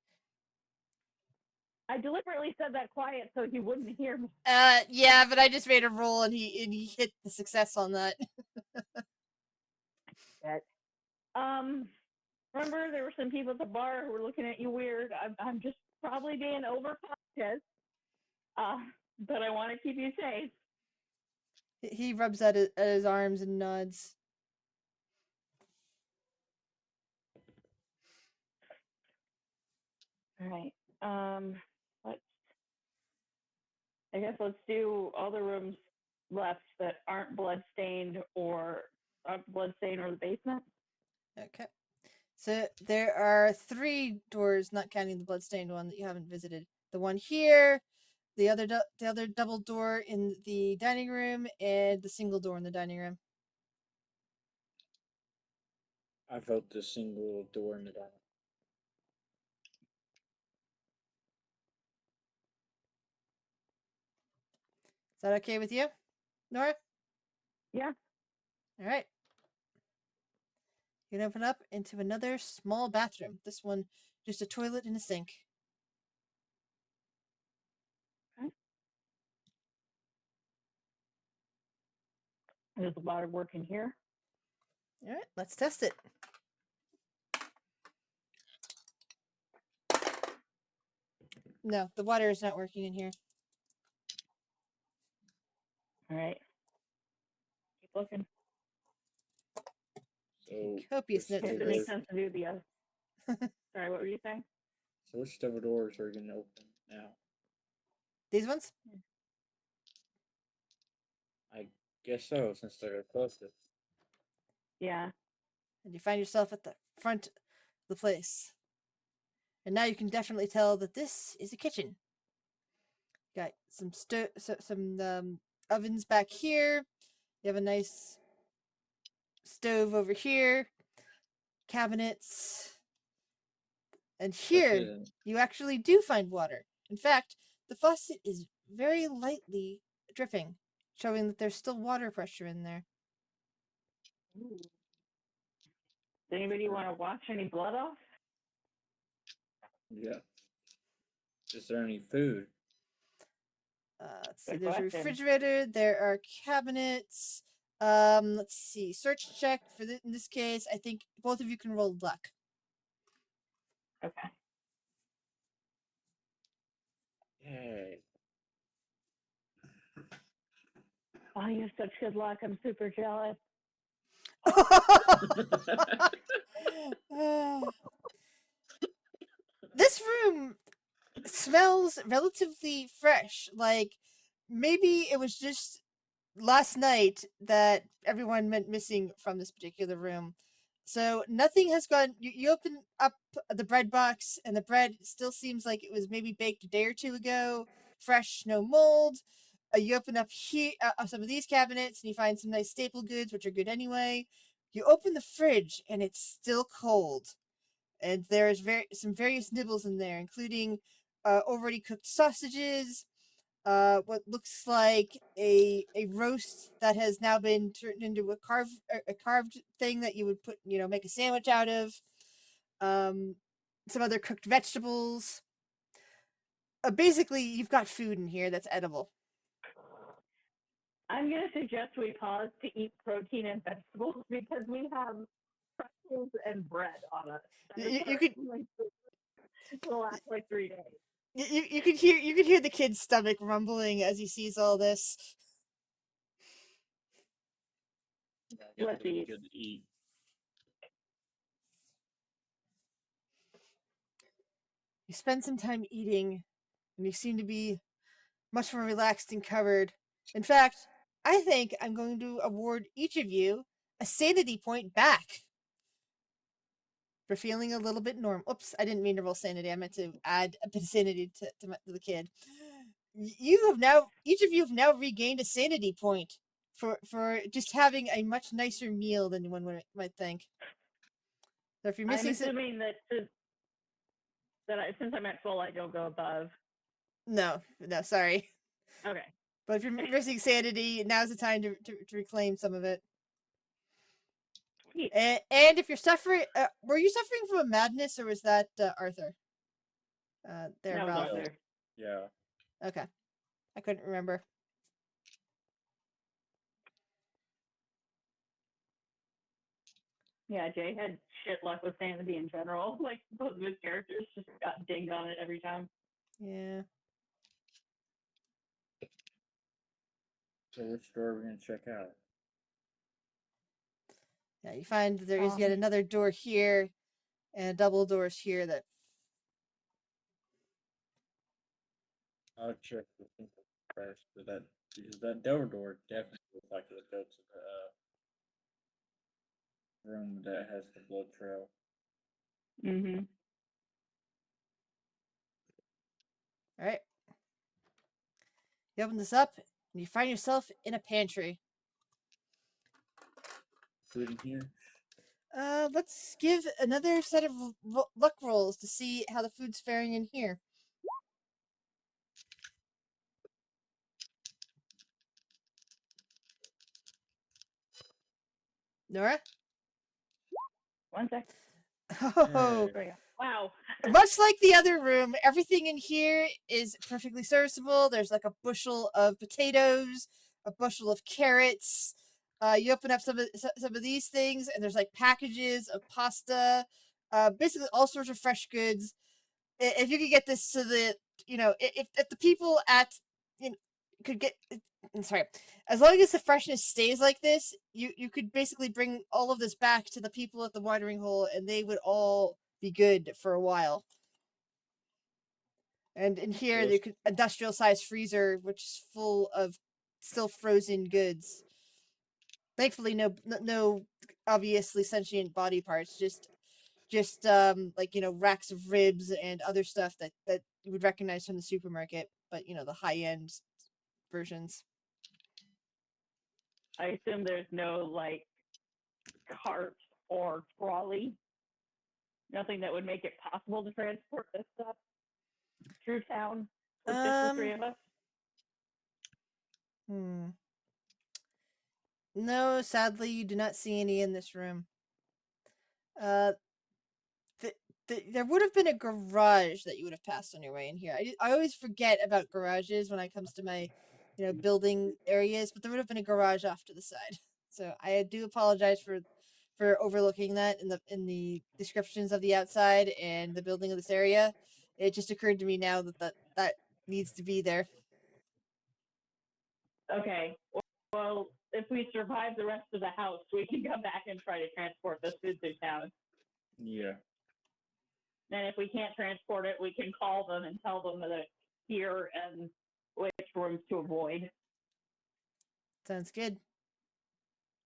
I deliberately said that quiet so he wouldn't hear me. Yeah, but I just made a roll and he hit the success on that. Remember there were some people at the bar who were looking at you weird. I'm just probably being overcautious. But I want to keep you safe. He rubs at his arms and nods. All right. Let's. I guess let's do all the rooms left that aren't bloodstained or the basement. Okay. So there are 3 doors, not counting the bloodstained one that you haven't visited. The one here, the other double door in the dining room, and the single door in the dining room. I vote the single door in the dining. Is that okay with you, Nora? Yeah. All right. You can open up into another small bathroom. This one, just a toilet and a sink. Okay. There's a lot of work in here. All right, let's test it. No, the water is not working in here. All right. Keep looking. So Copious which notes If for it makes this. sense to do the other. Sorry, what were you saying? So which double doors are we gonna open now? These ones? I guess so, since they're the closest. Yeah. And you find yourself at the front of the place. And now you can definitely tell that this is a kitchen. Got some ovens back here. You have a nice stove over here. Cabinets. And here, you actually do find water. In fact, the faucet is very lightly dripping, showing that there's still water pressure in there. Ooh. Does anybody want to wash any blood off? Yeah. Is there any food? Let's see, Good there's a question. refrigerator, there are cabinets. Let's see, search check for in this case. I think both of you can roll luck. Okay. Yay. Oh, you have such good luck. I'm super jealous. This room smells relatively fresh. Like maybe it was just last night that everyone went missing from this particular room. So nothing has gone. You open up the bread box, and the bread still seems like it was maybe baked a day or two ago, fresh, no mold. You open up here some of these cabinets, and you find some nice staple goods, which are good anyway. You open the fridge, and it's still cold, and there's some various nibbles in there, including already cooked sausages, what looks like a roast that has now been turned into a carved thing that you would put make a sandwich out of. Some other cooked vegetables. Basically, you've got food in here that's edible. I'm going to suggest we pause to eat protein and vegetables because we have pretzels and bread on us. You could It'll last like 3 days. you could hear the kid's stomach rumbling as he sees all this. Let's eat. Good to eat. You spend some time eating, and you seem to be much more relaxed and covered. In fact, I think I'm going to award each of you a sanity point back for feeling a little bit normal. Oops, I didn't mean to roll sanity. I meant to add a bit of sanity to the kid. Each of you have now regained a sanity point for just having a much nicer meal than one might think. So if you're I'm missing assuming that since I'm at full, I don't go above. no, sorry. Okay. But if you're missing sanity, now's the time to reclaim some of it. Sweet. And if you're suffering, were you suffering from a madness, or was that Arthur? There, That was Ralph. Arthur. Yeah. Okay, I couldn't remember. Yeah, Jay had shit luck with sanity in general. Like both of his characters just got dinged on it every time. Yeah. So which door are we gonna check out? Yeah, you find that there is yet another door here, and double doors here that. I'll check the thing first, but because that door definitely looks like it would go to the room that has the blood trail. Mm-hmm. All right. You open this up, and you find yourself in a pantry. Food in here? Let's give another set of luck rolls to see how the food's faring in here. Nora? One sec. Oh, There we go. Wow. much like the other room, everything in here is perfectly serviceable. There's like a bushel of potatoes, a bushel of carrots. You open up some of these things, and there's like packages of pasta, basically all sorts of fresh goods. If you could get this to the, if the people at, could get, I'm sorry, as long as the freshness stays like this, you could basically bring all of this back to the people at the watering hole, and they would all be good for a while. And in here, there could industrial size freezer, which is full of still frozen goods. Thankfully, no obviously sentient body parts. Just like racks of ribs and other stuff that you would recognize from the supermarket, but the high end versions. I assume there's no like cart or trolley. Nothing that would make it possible to transport this stuff through town with just the three of us. No, sadly, you do not see any in this room. Uh, there would have been a garage that you would have passed on your way in here. I always forget about garages when it comes to my, building areas, but there would have been a garage off to the side. So I do apologize for overlooking that in the descriptions of the outside and the building of this area. It just occurred to me now that needs to be there. Okay. Well, if we survive the rest of the house, we can come back and try to transport this food through town. Yeah. And if we can't transport it, we can call them and tell them that it's here and which rooms to avoid. Sounds good.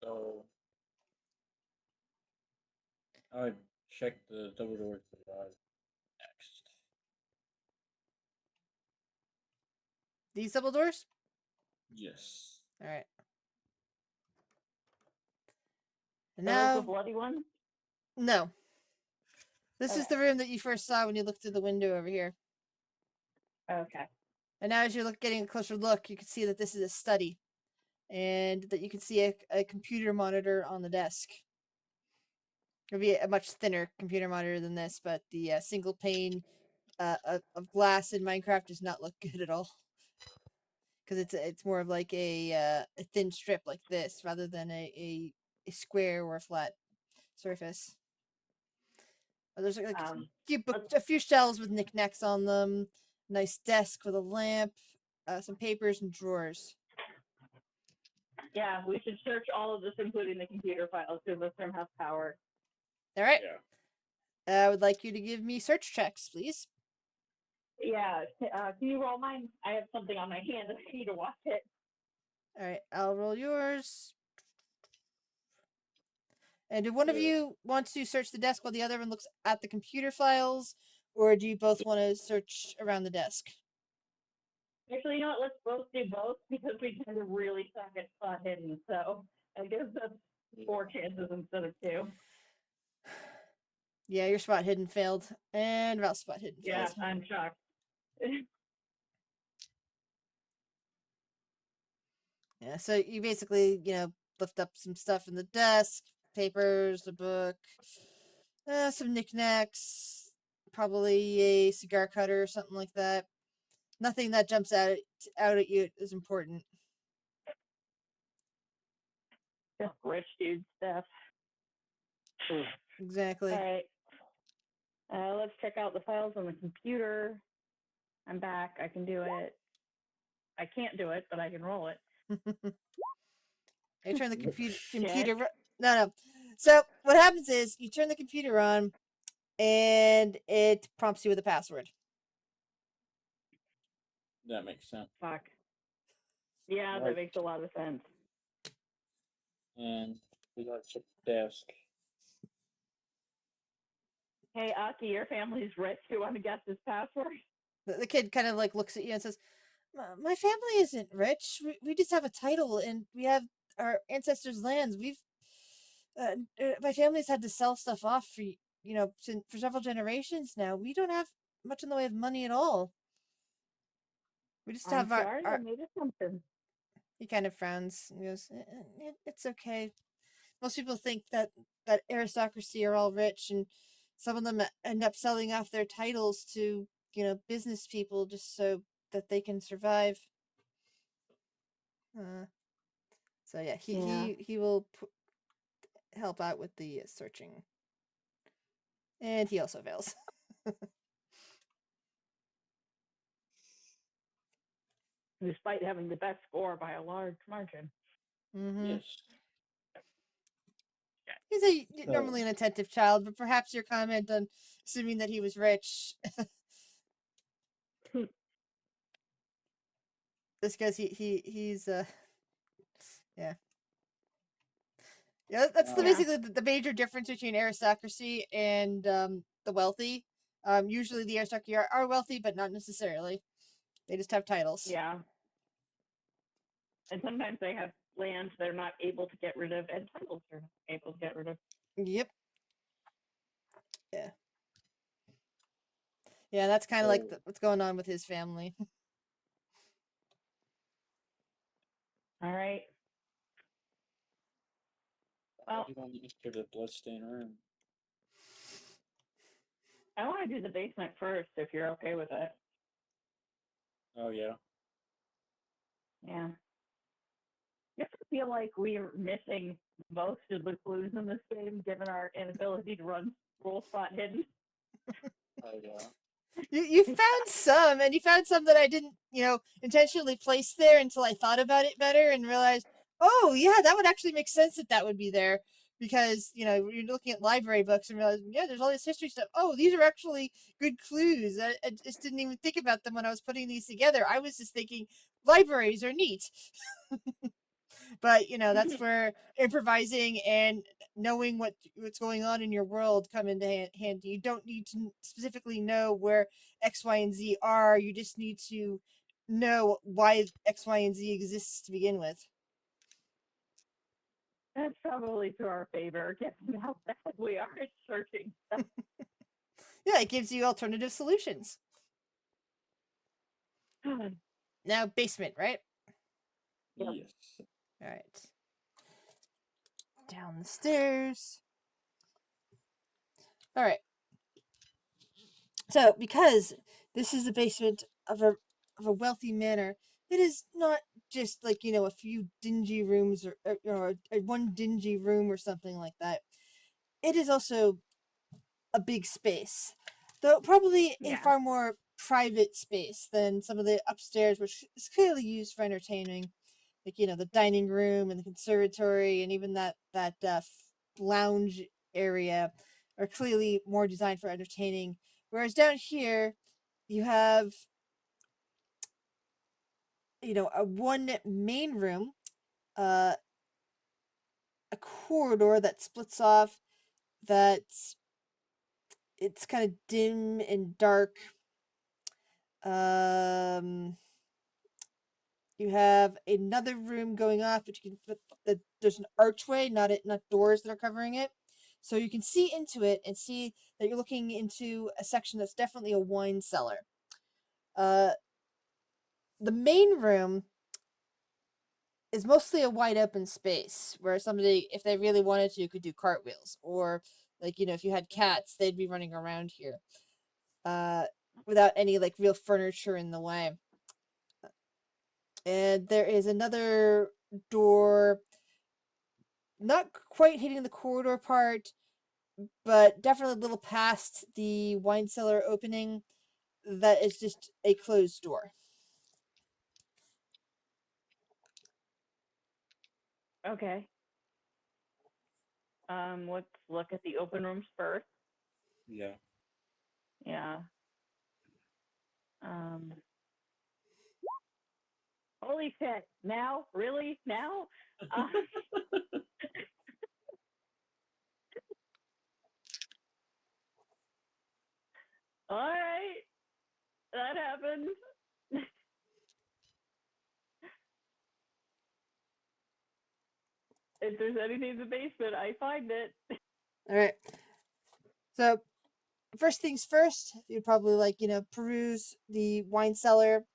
So I would check the double door garage next. These double doors? Yes. All right. And Those the now, bloody ones? no. This is the room that you first saw when you looked through the window over here. Okay. And now, as you're getting a closer look, you can see that this is a study, and that you can see a computer monitor on the desk. It'll be a much thinner computer monitor than this, but the single pane of glass in Minecraft does not look good at all, because it's more of like a thin strip like this rather than a square or a flat surface. There's like a few shelves with knickknacks on them, nice desk with a lamp, some papers and drawers. Yeah, we should search all of this, including the computer files, because this room has power. All right. Yeah. I would like you to give me search checks, please. Yeah, can you roll mine? I have something on my hand and I need to watch it. All right, I'll roll yours. And do one of you want to search the desk while the other one looks at the computer files, or do you both want to search around the desk? Actually, you know what? Let's both do both because we tend to really suck at spot hidden. So I guess that's 4 chances instead of 2. Yeah, your spot hidden failed, and Ralph's spot hidden Yeah, failed. I'm shocked. Yeah, so you basically, lift up some stuff in the desk, papers, a book, some knickknacks, probably a cigar cutter or something like that. Nothing that jumps out at you is important. Just rich dude stuff. All Exactly. right. Let's check out the files on the computer. I'm back. I can do it. I can't do it, but I can roll it. You turn the Shit. No. So what happens is you turn the computer on, and it prompts you with a password. That makes sense. Fuck. Yeah, Right. that makes a lot of sense. And we got to check the desk. Hey, Aki, your family's rich. You want to guess this password? The kid kind of like looks at you and says, My family isn't rich. We just have a title and we have our ancestors' lands. My family's had to sell stuff off for several generations now. We don't have much in the way of money at all. We just I'm have sorry, I our made assumptions. He kind of frowns and goes, It's okay. Most people think that aristocracy are all rich, and some of them end up selling off their titles to business people just so that they can survive. Uh, so yeah, Yeah. he will help out with the searching, and he also fails. Despite having the best score by a large margin. Mm-hmm. Yes. He's So, normally an attentive child, but perhaps your comment on assuming that he was rich, just because he's yeah. Yeah, that's uh, basically the major difference between aristocracy and the wealthy. Usually the aristocracy are wealthy, but not necessarily. They just have titles. Yeah. And sometimes they have lands they're not able to get rid of, and titles they're not able to get rid of. Yep. Yeah. Yeah, that's kind of like so what's going on with his family. All right. Well, you want to enter the bloodstained room. I want to do the basement first, if you're okay with it. Oh yeah. Yeah. I guess I feel like we're missing most of the clues in this game, given our inability to run roll spot hidden. Oh yeah. You found some, and you found some that I didn't intentionally place there until I thought about it better and realized, oh yeah, that would actually make sense that would be there, because you're looking at library books and realize, yeah, there's all this history stuff. Oh, these are actually good clues. I just didn't even think about them when I was putting these together. I was just thinking libraries are neat. But that's where improvising and knowing what's going on in your world come into handy. You don't need to specifically know where X, Y, and Z are. You just need to know why X, Y, and Z exists to begin with. That's probably to our favor, given how bad we are at searching stuff. Yeah, it gives you alternative solutions. Now, basement, right? Yep. Yes. All right. Down the stairs. All right. So, because this is the basement of a wealthy manor, it is not just like a few dingy rooms or one dingy room or something like that. It is also a big space, though probably a Yeah. far more private space than some of the upstairs, which is clearly used for entertaining, like the dining room and the conservatory, and even that lounge area are clearly more designed for entertaining. Whereas down here, you have a one main room, uh, a corridor that splits off. That it's kind of dim and dark. Um, you have another room going off, which you can there's an archway, not doors that are covering it. So you can see into it and see that you're looking into a section that's definitely a wine cellar. The main room is mostly a wide open space where somebody, if they really wanted to, could do cartwheels, or like if you had cats, they'd be running around here, without any like real furniture in the way. And there is another door, not quite hitting the corridor part, but definitely a little past the wine cellar opening. That is just a closed door. Okay. Let's look at the open rooms first. Yeah. Yeah. Um. Holy shit! Now, really? Now? All right, that happened. If there's anything in the basement, I find it. All right. So first things first, you'd probably peruse the wine cellar,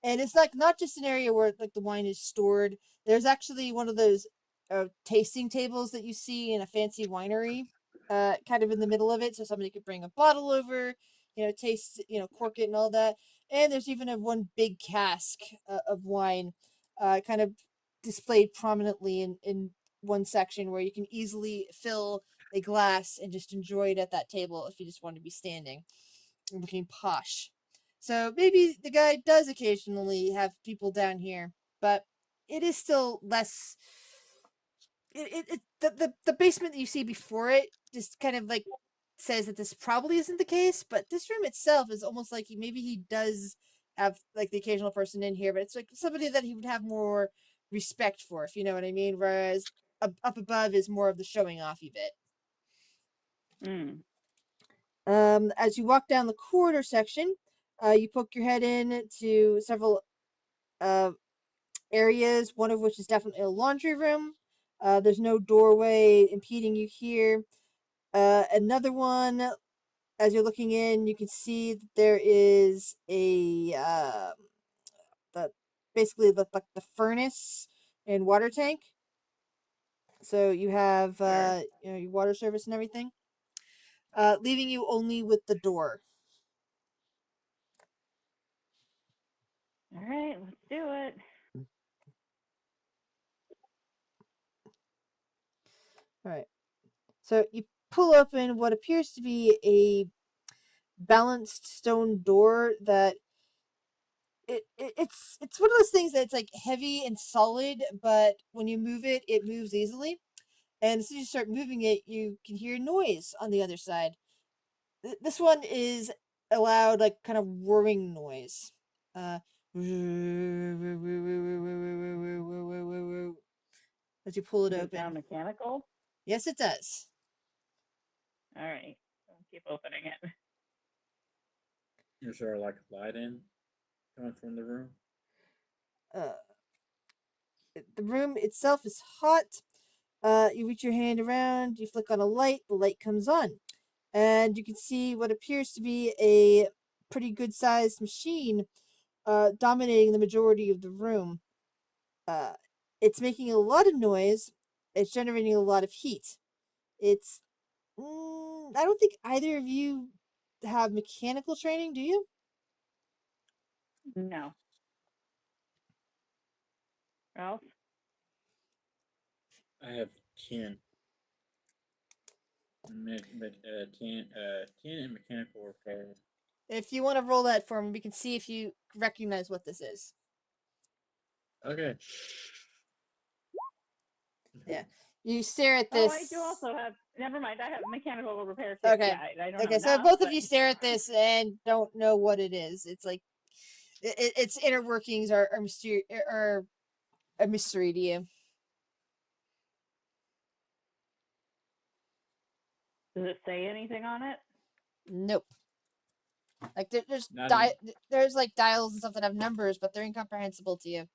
and it's like not just an area where like the wine is stored. There's actually one of those tasting tables that you see in a fancy winery, kind of in the middle of it, so somebody could bring a bottle over, taste, cork it and all that. And there's even one big cask of wine, kind of displayed prominently in one section where you can easily fill a glass and just enjoy it at that table if you just want to be standing and looking posh. So maybe the guy does occasionally have people down here, but it is still less. The basement that you see before it just kind of like says that this probably isn't the case, but this room itself is almost like maybe he does have like the occasional person in here, but it's like somebody that he would have more respect for, if you know what I mean. Whereas up above is more of the showing offy bit. Mm. As you walk down the corridor section, you poke your head in to several areas, one of which is definitely a laundry room. There's no doorway impeding you here. Another one, as you're looking in, you can see that there is the basically the furnace and water tank. So you have Sure. your water service and everything, leaving you only with the door. All right, let's do it. All right. So you pull open what appears to be a balanced stone door that it's one of those things that's like heavy and solid, but when you move it, it moves easily. And as soon as you start moving it, you can hear noise on the other side. This one is a loud, like kind of whirring noise. As you pull it Does it sound open. mechanical? Yes, it does. All right, I'll keep opening it. Is there like lighting coming from the room? Uh, the room itself is hot. You reach your hand around, you flick on a light, the light comes on, and you can see what appears to be a pretty good sized machine dominating the majority of the room. Uh, it's making a lot of noise, it's generating a lot of heat. It's. I don't think either of you have mechanical training, do you? No. Ralph? I have 10. 10 in mechanical repair. If you want to roll that for me, we can see if you recognize what this is. Okay. Yeah. You stare at Oh, this. I do also have. Never mind. I have mechanical repair too. Okay. Yeah, I don't know Okay, so enough, both of but you stare at this and don't know what it is. It's like its inner workings are a mystery to you. does it say anything on it? Nope. Like Not in, there's like dials and stuff that have numbers, but they're incomprehensible to you.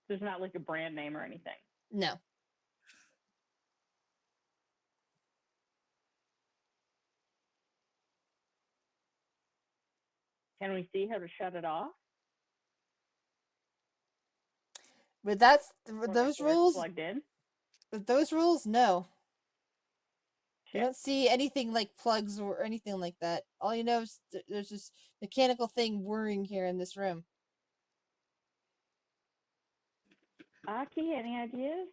There's not like a brand name or anything. No. Can we see how to shut it off? With that's Or those or it's rules. plugged in? With those rules, no. You Shit. don't see anything like plugs or anything like that. All you know is there's this mechanical thing whirring here in this room. Aki, any ideas?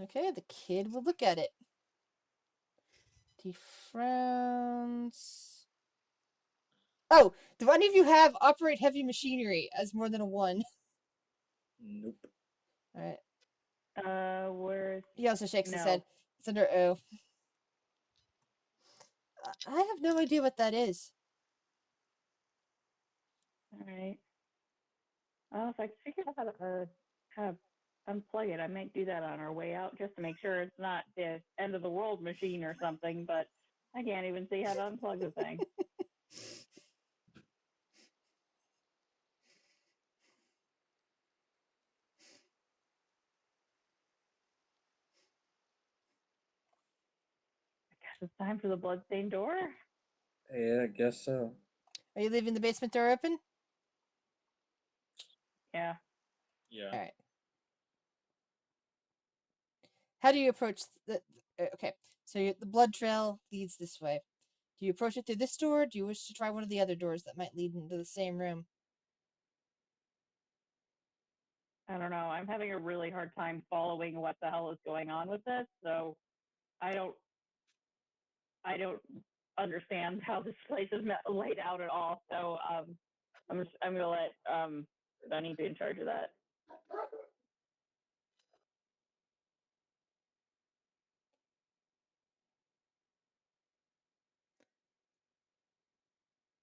Okay, the kid will look at it. He frowns. Oh, do any of you have operate heavy machinery as more than a 1? Nope. Alright. Where's He also shakes his No. head. It's under O. I have no idea what that is. All right. Oh, if I could figure out how to unplug it, I might do that on our way out just to make sure it's not the end of the world machine or something. But I can't even see how to unplug the thing. I guess it's time for the bloodstained door. Yeah, I guess so. Are you leaving the basement door open? Yeah. Yeah. Alright. How do you approach the... Okay, so the blood trail leads this way. Do you approach it through this door? Do you wish to try one of the other doors that might lead into the same room? I don't know. I'm having a really hard time following what the hell is going on with this. So I don't understand how this place is laid out at all. So I'm gonna let Bunny be in charge of that.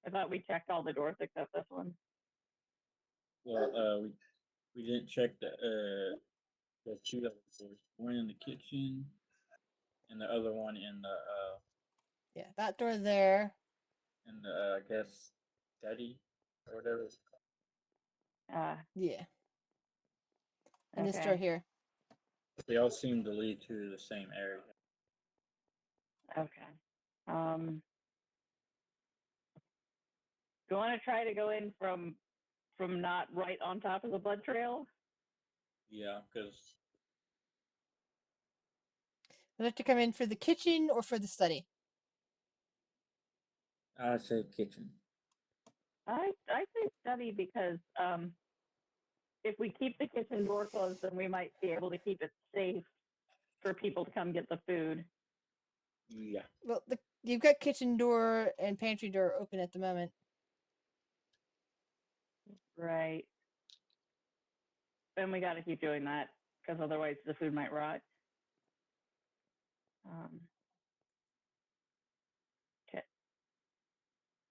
I thought we checked all the doors except this one. Well, we didn't check the 2 other doors. One in the kitchen, and the other one Yeah, that door there. in the I guess study or whatever. It's Yeah. And this Okay. door here. called. They all seem to lead to the same area. Okay. Do you want to try to go in from not right on top of the blood trail? Yeah, because Would you like to come in for the kitchen or for the study? I say kitchen. I say study because if we keep the kitchen door closed, then we might be able to keep it safe for people to come get the food. Yeah. Well, you've got kitchen door and pantry door open at the moment. Right. And we got to keep doing that because otherwise the food might rot. Okay.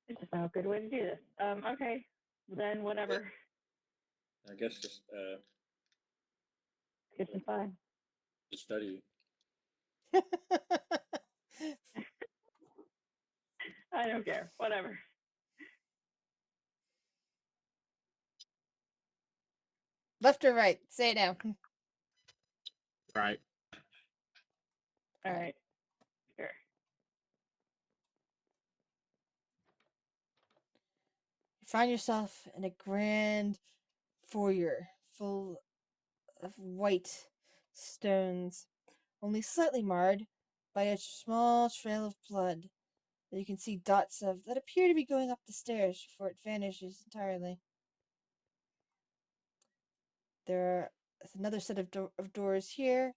It's just not a good way to do this. Okay. Then whatever. I guess just Kitchen's fine. the study. I don't care. Whatever. Left or right? Say it now. Right. All right. Sure. You find yourself in a grand foyer full of white stones, only slightly marred by a small trail of blood that you can see dots of that appear to be going up the stairs before it vanishes entirely. There are another set of doors here,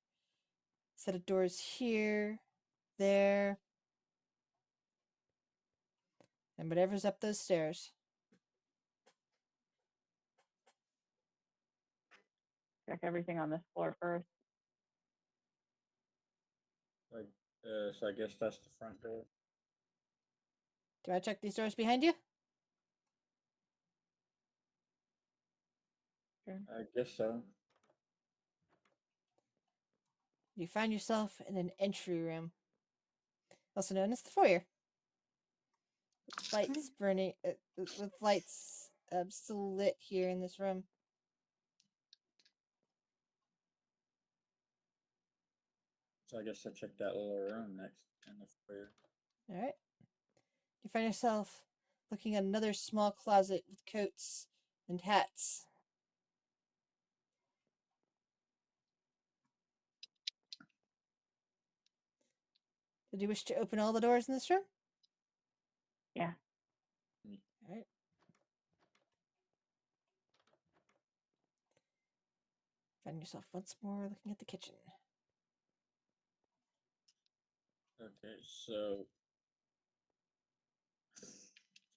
set of doors here, there, and whatever's up those stairs. Check everything on this floor first. Like, so I guess that's the front door. Do I check these doors behind you? Sure. I guess so. You find yourself in an entry room, also known as the foyer. Lights burning, with lights still lit here in this room. So I guess I check that little room next in the foyer. All right. You find yourself looking at another small closet with coats and hats. Did you wish to open all the doors in this room? Yeah. All right. Find yourself once more looking at the kitchen. Okay, so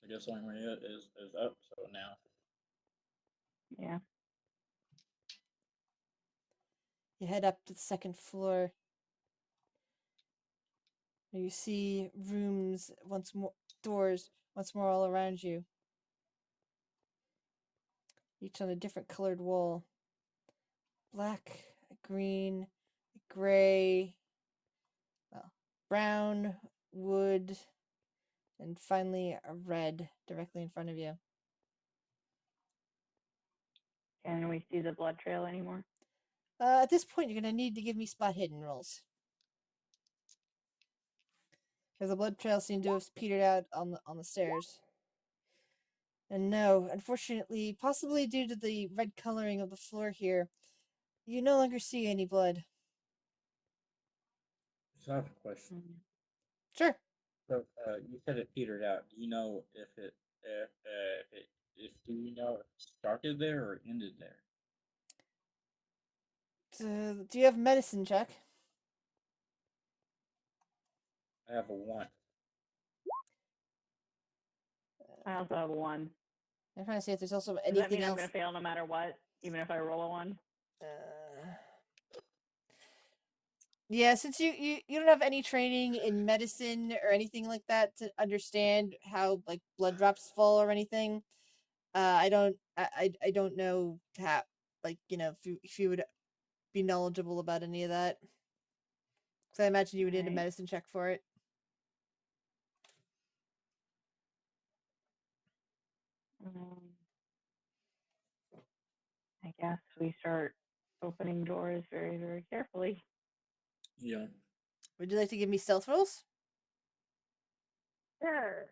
I guess the only way is up. So now, Yeah. You head up to the second floor. Where you see rooms once more, doors once more all around you. Each on a different colored wall. Black, green, gray, well, brown, wood, and finally a red directly in front of you. Can we see the blood trail anymore? At this point, you're gonna need to give me spot hidden rolls. Because the blood trail seemed to have petered out on the stairs. And no, unfortunately, possibly due to the red coloring of the floor here, you no longer see any blood. so I have a question. Mm. Sure. So you said it petered out. Do you know if do you know if it started there or ended there? Do you have a medicine check? I have a 1. I also have a 1. I'm trying to see if there's also Does that anything mean I'm else. going to fail no matter what, even if I roll a 1? Yeah, since you don't have any training in medicine or anything like that to understand how like blood drops fall or anything, I don't know how, like, if you would be knowledgeable about any of that. Because I imagine you would need a Right. medicine check for it. Um, I guess we start opening doors very, very carefully. Yeah. Would you like to give me stealth rolls? Sure.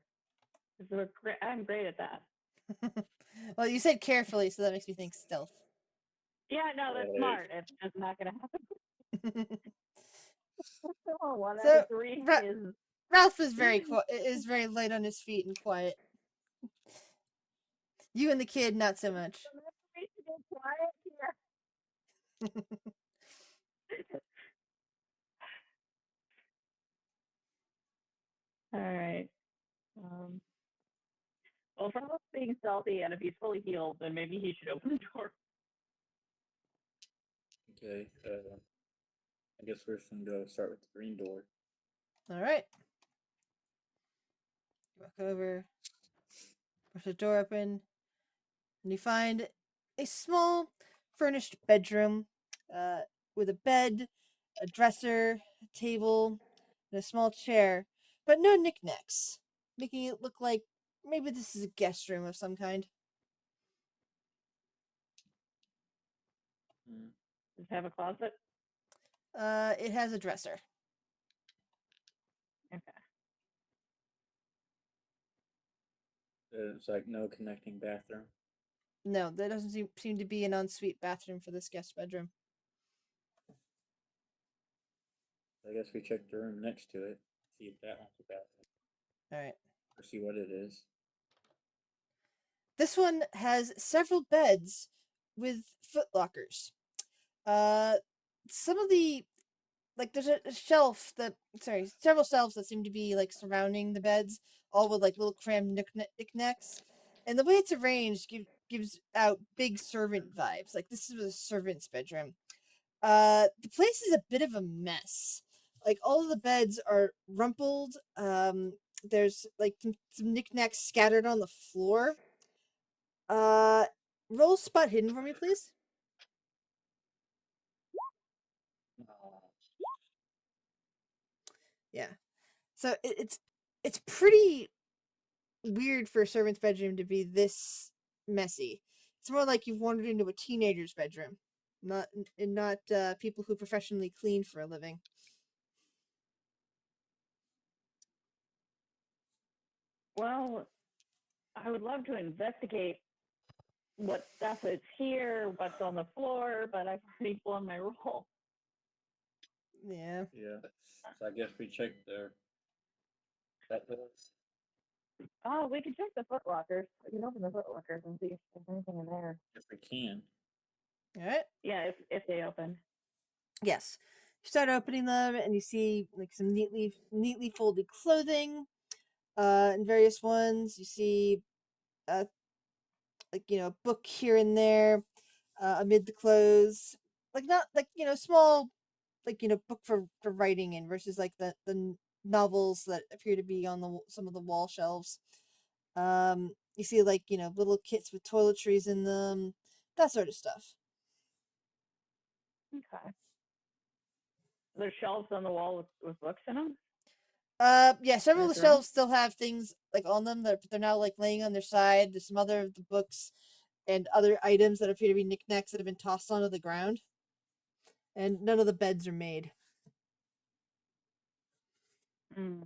'Cause I'm great at that. Well, you said carefully, so that makes me think stealth. Yeah, no, that's Right. smart. It's just not going to happen. Oh, 1 out So, of 3 Ra- is. Ralph is very light on his feet and quiet. You and the kid, not so much. We need to get quiet here. All right. Well, for us being stealthy, and if he's fully healed, then maybe he should open the door. Okay. I guess we're just gonna go start with the green door. All right. You walk over, push the door open, and you find a small furnished bedroom with a bed, a dresser, a table, and a small chair, but no knickknacks, making it look like maybe this is a guest room of some kind. Hmm. Does it have a closet? It has a dresser. Okay. There's like no connecting bathroom. No, there doesn't seem to be an ensuite bathroom for this guest bedroom. I guess we check the room next to it, see if that one's a bathroom, All right. or see what it is. This one has several beds with footlockers. Uh, some of the there's a shelf that several shelves that seem to be like surrounding the beds, all with like little crammed knickknacks, and the way it's arranged gives out big servant vibes. Like this is a servant's bedroom. The place is a bit of a mess. Like all of the beds are rumpled. There's like some knickknacks scattered on the floor. Uh, roll spot hidden for me, please. Yeah. So it's pretty weird for a servant's bedroom to be this messy. It's more like you've wandered into a teenager's bedroom, not people who professionally clean for a living. Well, I would love to investigate what stuff is here, what's on the floor, but I've already blown my roll. Yeah. Yeah. So I guess we check there. That does. Oh, we can check the foot lockers. We can open the foot lockers and see if there's anything in there. If we can. All right. Yeah, if they open. Yes. You start opening them, and you see like some neatly folded clothing. In various ones, you see, like a book here and there, amid the clothes. Like not like small, like book for writing in versus like the novels that appear to be on some of the wall shelves. You see like little kits with toiletries in them, that sort of stuff. Okay. There's shelves on the wall with books in them. Yeah, several of There's the room. shelves still have things like on them that they're now like laying on their side. There's some other of the books and other items that appear to be knickknacks that have been tossed onto the ground, and none of the beds are made. Mm.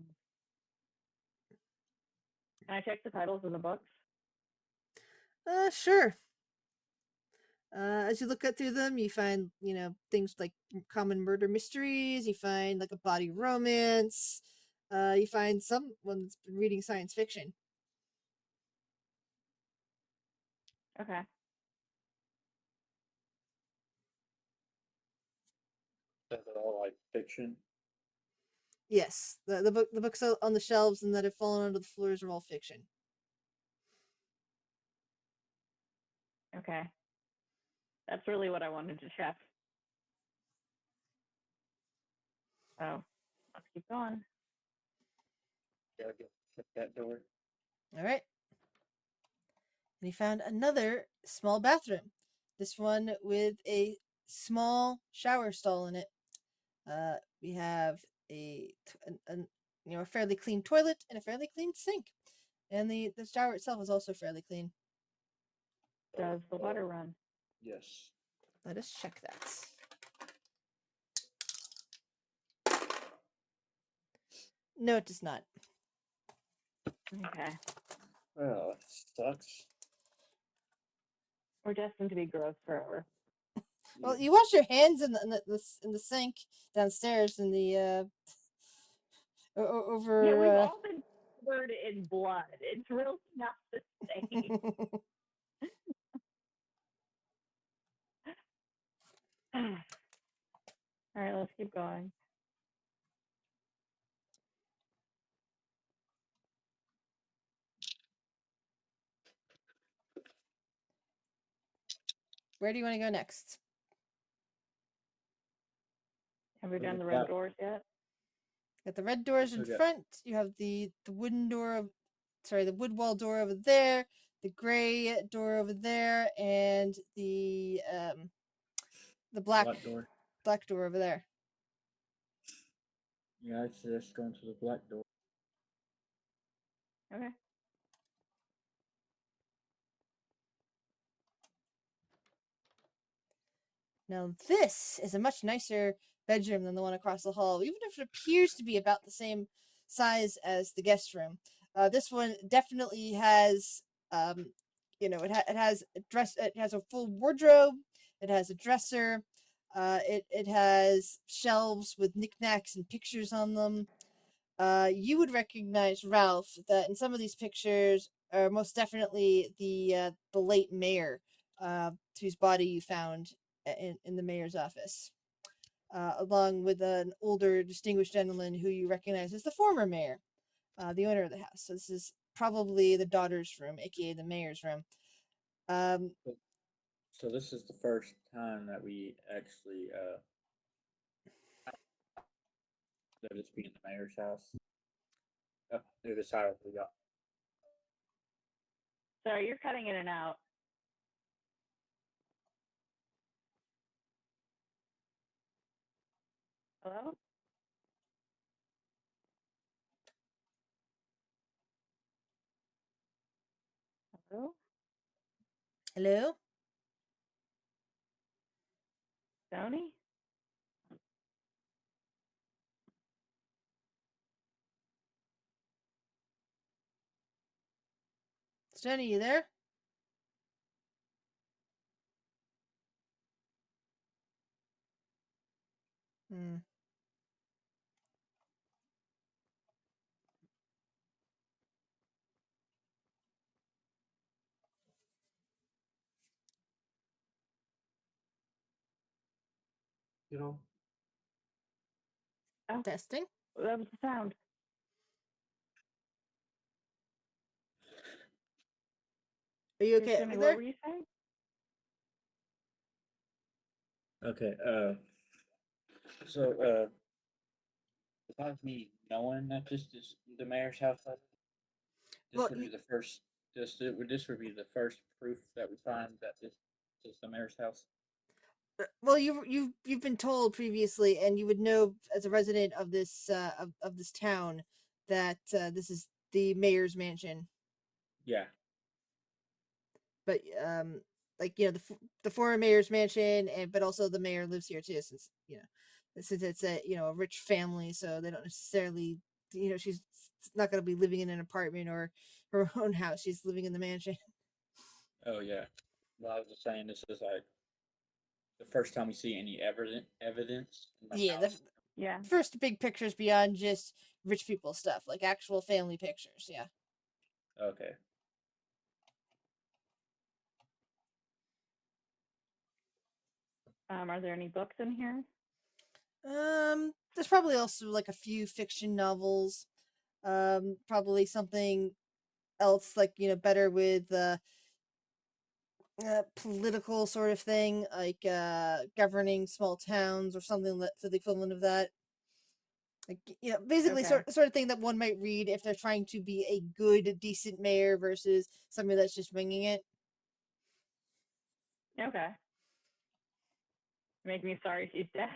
Can I check the titles of the books? Sure. As you look through them, you find things like common murder mysteries. You find like a body romance. You find someone that's been reading science fiction. Okay. Is it all like fiction? Yes, the books on the shelves and that have fallen onto the floors are all fiction. Okay. That's really what I wanted to check. Oh, let's keep going. Yeah, I guess check that door. All right. And he found another small bathroom. This one with a small shower stall in it. We have a fairly clean toilet and a fairly clean sink, and the shower itself is also fairly clean. Does the water run? Yes. Let us check that. No, it does not. Okay. Well, it sucks. We're destined to be gross forever. Well, you wash your hands in the sink downstairs in the Yeah, we've over. all been covered in blood. It's really not the same. All right, let's keep going. Where do you want to go next? Have we Look done at the red that. doors yet? Got the red doors in Also got- front. You have the wooden door the wood wall door over there, the gray door over there, and the black door. black door over there. Yeah, I'd suggest going to the black door. Okay. Now this is a much nicer bedroom than the one across the hall, even if it appears to be about the same size as the guest room. This one definitely has, it has a dress. It has a full wardrobe. It has a dresser. It has shelves with knickknacks and pictures on them. You would recognize Ralph that in some of these pictures are most definitely the late mayor, whose body you found in the mayor's office, along with an older distinguished gentleman who you recognize as the former mayor, the owner of the house. So this is probably the daughter's room, aka the mayor's room. Um, So this is the first time that we actually that it's being the mayor's house. Through this house we got. Sorry, you're cutting in and out. Hello? Hello? Hello. Sony? Jenny, you there? Hmm. You know. Oh, Testing. that was the sound. Are you Hey, okay Jimmy, over what there? were you saying? Okay. So besides me knowing that this is the mayor's house, this Well, would be the first. This would be the first proof that we find that this is the mayor's house. well, you've been told previously, and you would know as a resident of this of this town that this is the mayor's mansion. Yeah. But like the former mayor's mansion, and but also the mayor lives here too, since it's a rich family, so they don't necessarily she's not going to be living in an apartment or her own house. She's living in the mansion. Oh yeah. Well, I was just saying this is like the first time we see any evidence in the Yeah, the house. Yeah. first big pictures beyond just rich people stuff, like actual family pictures. Yeah. Okay. Are there any books in here? There's probably also like a few fiction novels. Probably something else like better with political sort of thing, like governing small towns or something to the equivalent of that. Like basically Okay. sort of thing that one might read if they're trying to be a good, decent mayor versus somebody that's just winging it. Okay. Make me sorry she's dead.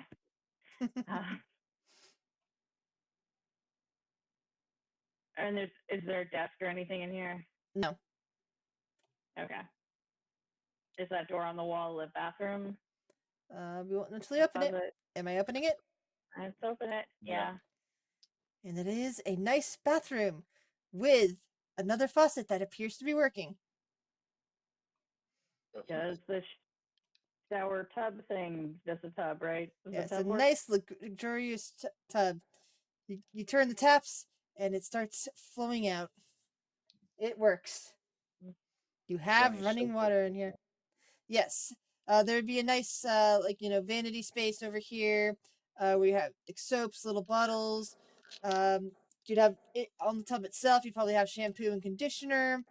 And is there a desk or anything in here? No. Okay. Is that door on the wall the bathroom? We won't until you open it. Closet? Am I opening it? Let's open it. Yeah. Yeah. And it is a nice bathroom with another faucet that appears to be working. Does the shower tub thing? Does the tub, right? Does Yeah, the it's a tub work? nice, luxurious tub. You turn the taps and it starts flowing out. It works. You have running water in here. Yes. There'd be a nice, vanity space over here. We have like soaps, little bottles. You'd have it on the tub itself. You probably have shampoo and conditioner.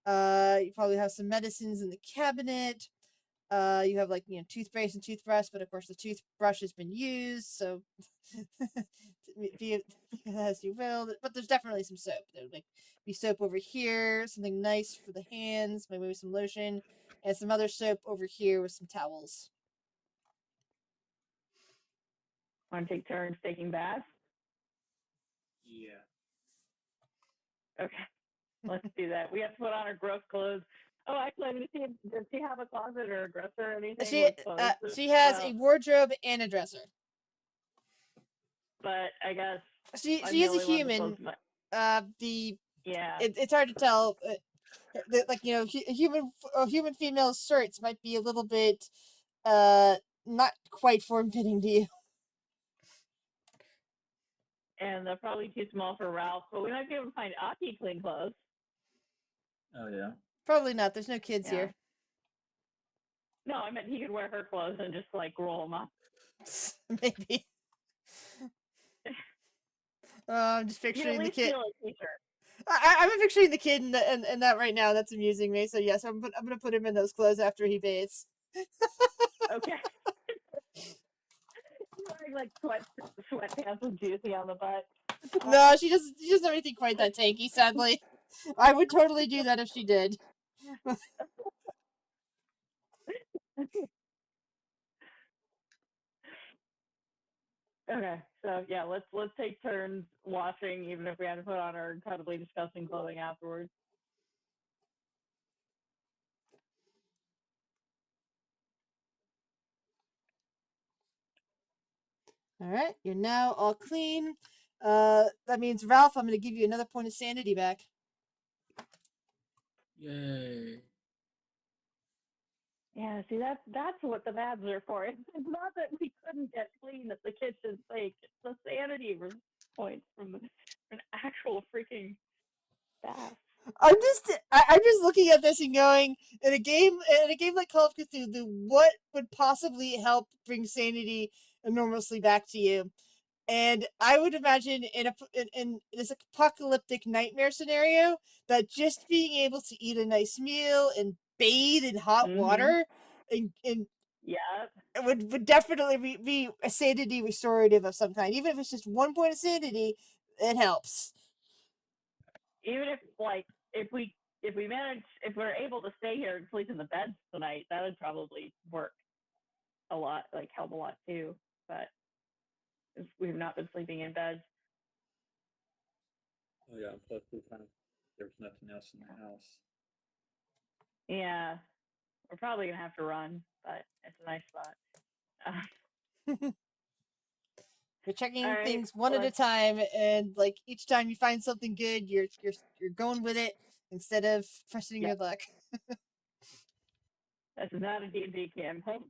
You probably have some medicines in the cabinet. You have toothpaste and toothbrush, but of course the toothbrush has been used, so be it as you will. But there's definitely some soap. There would be soap over here, something nice for the hands, maybe some lotion, and some other soap over here with some towels. Want to take turns taking baths? Yeah. Okay. Let's do that. We have to put on our gross clothes. Oh, actually, I'm gonna see. Does she have a closet or a dresser or anything She with clothes? she has a wardrobe and a dresser. But I guess She I'm she the is a only one with human. clothes. Yeah. It's hard to tell. Human female shirts might be a little bit not quite form fitting to you. And they're probably too small for Ralph, but we might be able to find Aki clean clothes. Oh yeah. Probably not. There's no kids Yeah. here. No, I meant he could wear her clothes and just like roll them up. Maybe. I'm just You can at picturing the least kid. steal a t-shirt. I'm picturing the kid in that right now. That's amusing me. So yes, I'm gonna put him in those clothes after he bathes. Okay. Wearing like sweatpants with juicy on the butt. No, she doesn't have anything quite that tanky. Sadly, I would totally do that if she did. Okay, so yeah, let's take turns washing, even if we have to put on our incredibly disgusting clothing afterwards. All right, you're now all clean. That means Ralph, I'm going to give you another point of sanity back. Yay. Yeah, see that's what the baths are for. It's not that we couldn't get clean at the kitchen sink. It's the sanity points from an actual freaking bath. I'm just looking at this and going, in a game like Call of Cthulhu, what would possibly help bring sanity and normalcy back to you? And I would imagine in this apocalyptic nightmare scenario that just being able to eat a nice meal and bathe in hot water and Yeah. would definitely be a sanity restorative of some kind. Even if it's just 1 point of sanity, it helps. Even if we manage if we're able to stay here and sleep in the beds tonight, that would probably work a lot, like help a lot too. But we've not been sleeping in beds. Oh yeah, plus there was nothing else in the house. Yeah, we're probably gonna have to run, but it's a nice spot. You're checking All right, things one at a time, and like each time you find something good, you're going with it instead of questioning your luck. This is not a D&D campaign.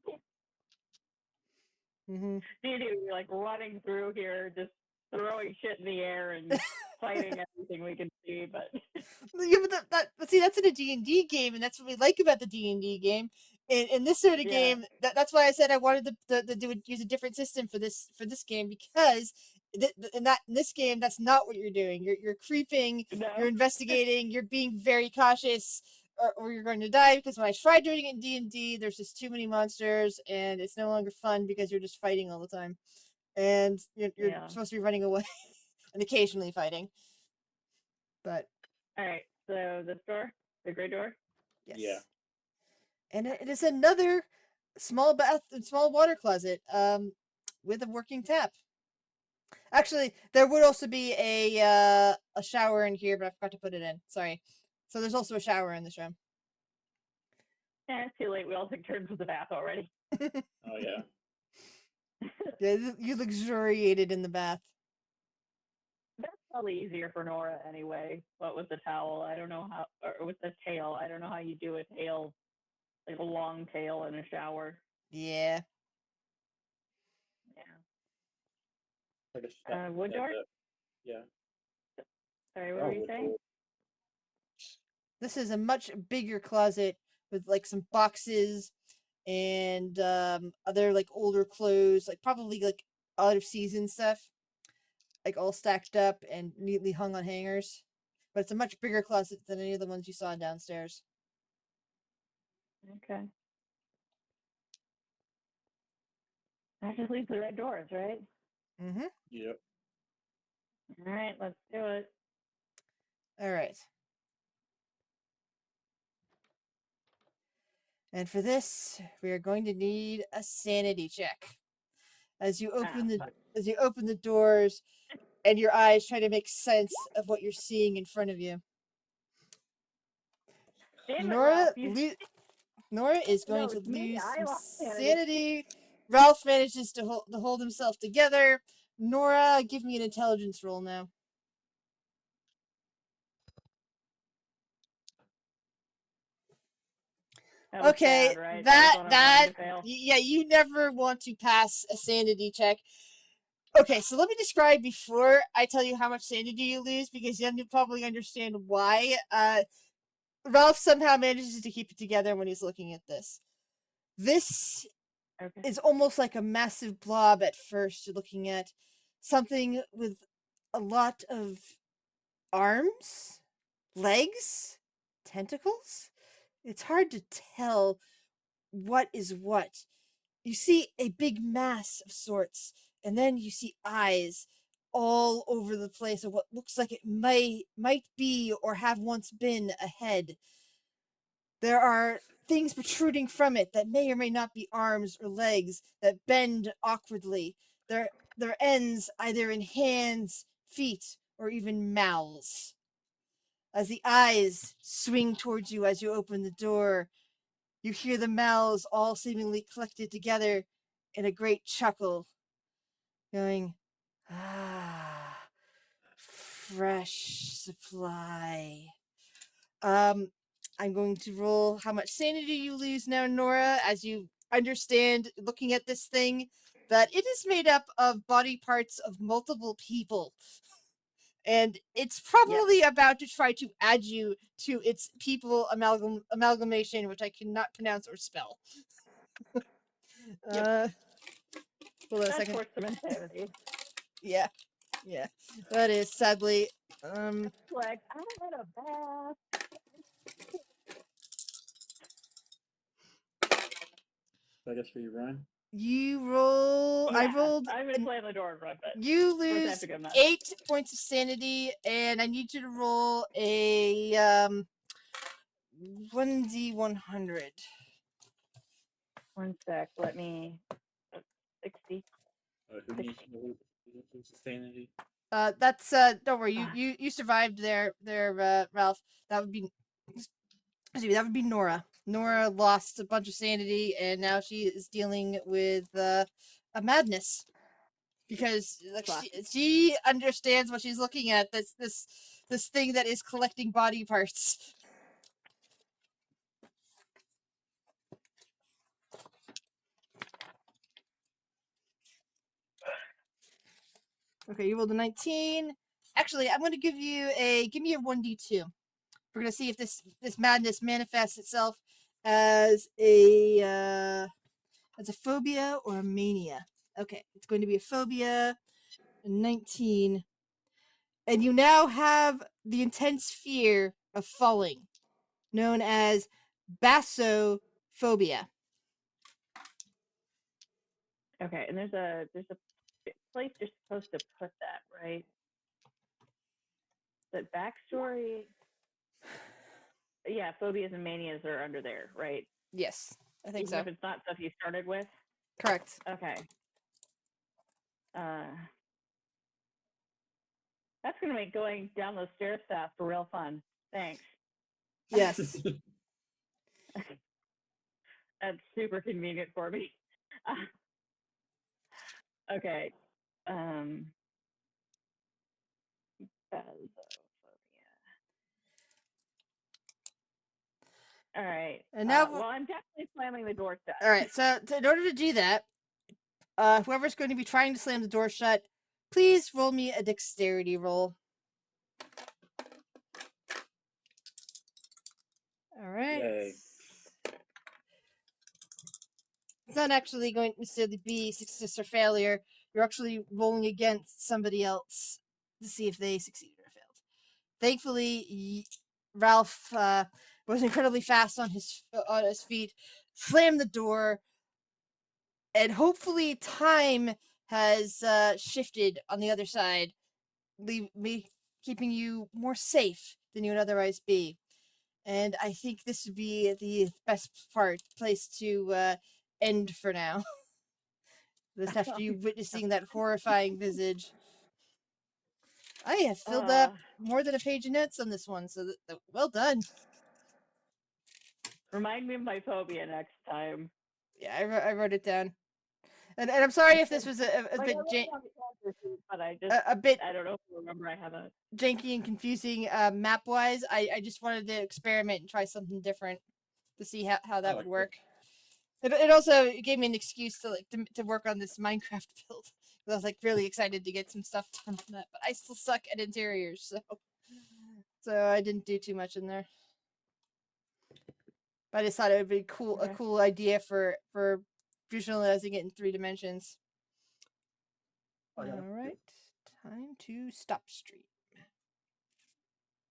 Mm-hmm. D&D, we're like running through here, just throwing shit in the air and fighting everything we can see. But Yeah, but see, that's in a D&D game, and that's what we like about the D&D game. In this sort of yeah, game, that's why I said I wanted to use a different system for this game, because in this game, that's not what you're doing. You're creeping, no, you're investigating, you're being very cautious, or you're going to die. Because when I tried doing it in D&D, there's just too many monsters, and it's no longer fun because you're just fighting all the time, and you're yeah. supposed to be running away and occasionally fighting. But All right, so this door, the gray door. yes. Yeah. And it is another small bath and small water closet with a working tap. Actually, there would also be a shower in here, but I forgot to put it in. Sorry. So there's also a shower in this room. Yeah, it's too late. We all took turns with the bath already. Oh yeah. Yeah, you luxuriated in the bath. That's probably easier for Nora anyway. But with the towel, I don't know how, or with the tail, I don't know how you do a tail, like a long tail in a shower. Yeah. Yeah. Like a Wood door? yeah. Sorry, what were you saying? This is a much bigger closet with like some boxes and other like older clothes, like probably like out of season stuff, like all stacked up and neatly hung on hangers. But it's a much bigger closet than any of the ones you saw downstairs. Okay. That just leaves the red doors, right? Mm-hmm. Yep. All right, let's do it. All right. And for this, we are going to need a sanity check. As you open the doors and your eyes try to make sense of what you're seeing in front of you. Damn it, Nora Ralph! You Nora is going no, to it's me. lose I some lost sanity. sanity. Ralph manages to hold himself together. Nora, give me an intelligence roll now. That was Okay, bad, right? That was one I'm going to fail. yeah, you never want to pass a sanity check. Okay, so let me describe before I tell you how much sanity you lose, because then you'll probably understand why. Ralph somehow manages to keep it together when he's looking at this. This Okay. is almost like a massive blob at first. You're looking at something with a lot of arms, legs, tentacles. It's hard to tell what is what. You see a big mass of sorts, and then you see eyes all over the place of what looks like it might be or have once been a head. There are things protruding from it that may or may not be arms or legs that bend awkwardly. Their ends either in hands, feet, or even mouths. As the eyes swing towards you as you open the door, you hear the mouths all seemingly collected together in a great chuckle, going, ah, fresh supply. Um, I'm going to roll how much sanity you lose now, Nora, as you understand, looking at this thing, that it is made up of body parts of multiple people. And it's probably about to try to add you to its people amalgamation, which I cannot pronounce or spell. Yep. Hold on a That's second. worth some insanity. Yeah, that is sadly. Like, I had a bath. I guess we run. You roll. Yeah, I rolled. I'm gonna slam the door and run, but You of course I have lose to go nuts. 8 points of sanity, and I need you to roll a 1d100. 1 sec. Let me. 60. Who needs sanity? That's don't worry, you survived there, Ralph. That would be, excuse me, that would be Nora. Nora lost a bunch of sanity, and now she is dealing with a madness because like she understands what she's looking at. This thing that is collecting body parts. Okay, you rolled a 19. Actually, I'm going to give me a 1d2. We're going to see if this madness manifests itself as a phobia or a mania. Okay, it's going to be a phobia. 19. And you now have the intense fear of falling, known as basophobia. Okay, and there's a place you're supposed to put that, right? The backstory. Yeah, phobias and manias are under there, right? Yes, I think Even so. if it's not stuff you started with. Correct. Okay. That's gonna make going down those stairs fast for real fun. Thanks. Yes. That's super convenient for me. Okay. All right. And now, well, I'm definitely slamming the door shut. all right. So, in order to do that, whoever's going to be trying to slam the door shut, please roll me a dexterity roll. All right. Yay. It's not actually going to necessarily be success or failure. You're actually rolling against somebody else to see if they succeeded or failed. Thankfully, Ralph was incredibly fast on his feet, slammed the door, and hopefully time has shifted on the other side, keeping you more safe than you would otherwise be. And I think this would be the best place to end for now. Just after you witnessing that horrifying visage. I have filled up more than a page of notes on this one, so well done. Remind me of my phobia next time. Yeah, I wrote it down. And I'm sorry if this was a Like, bit but I just a bit I don't know if I remember I have a janky and confusing map wise. I just wanted to experiment and try something different to see how that would work. It also gave me an excuse to work on this Minecraft build. I was like really excited to get some stuff done on that, but I still suck at interiors, so I didn't do too much in there. But I just thought it would be a cool idea for visualizing it in 3 dimensions. All right, time to stop stream.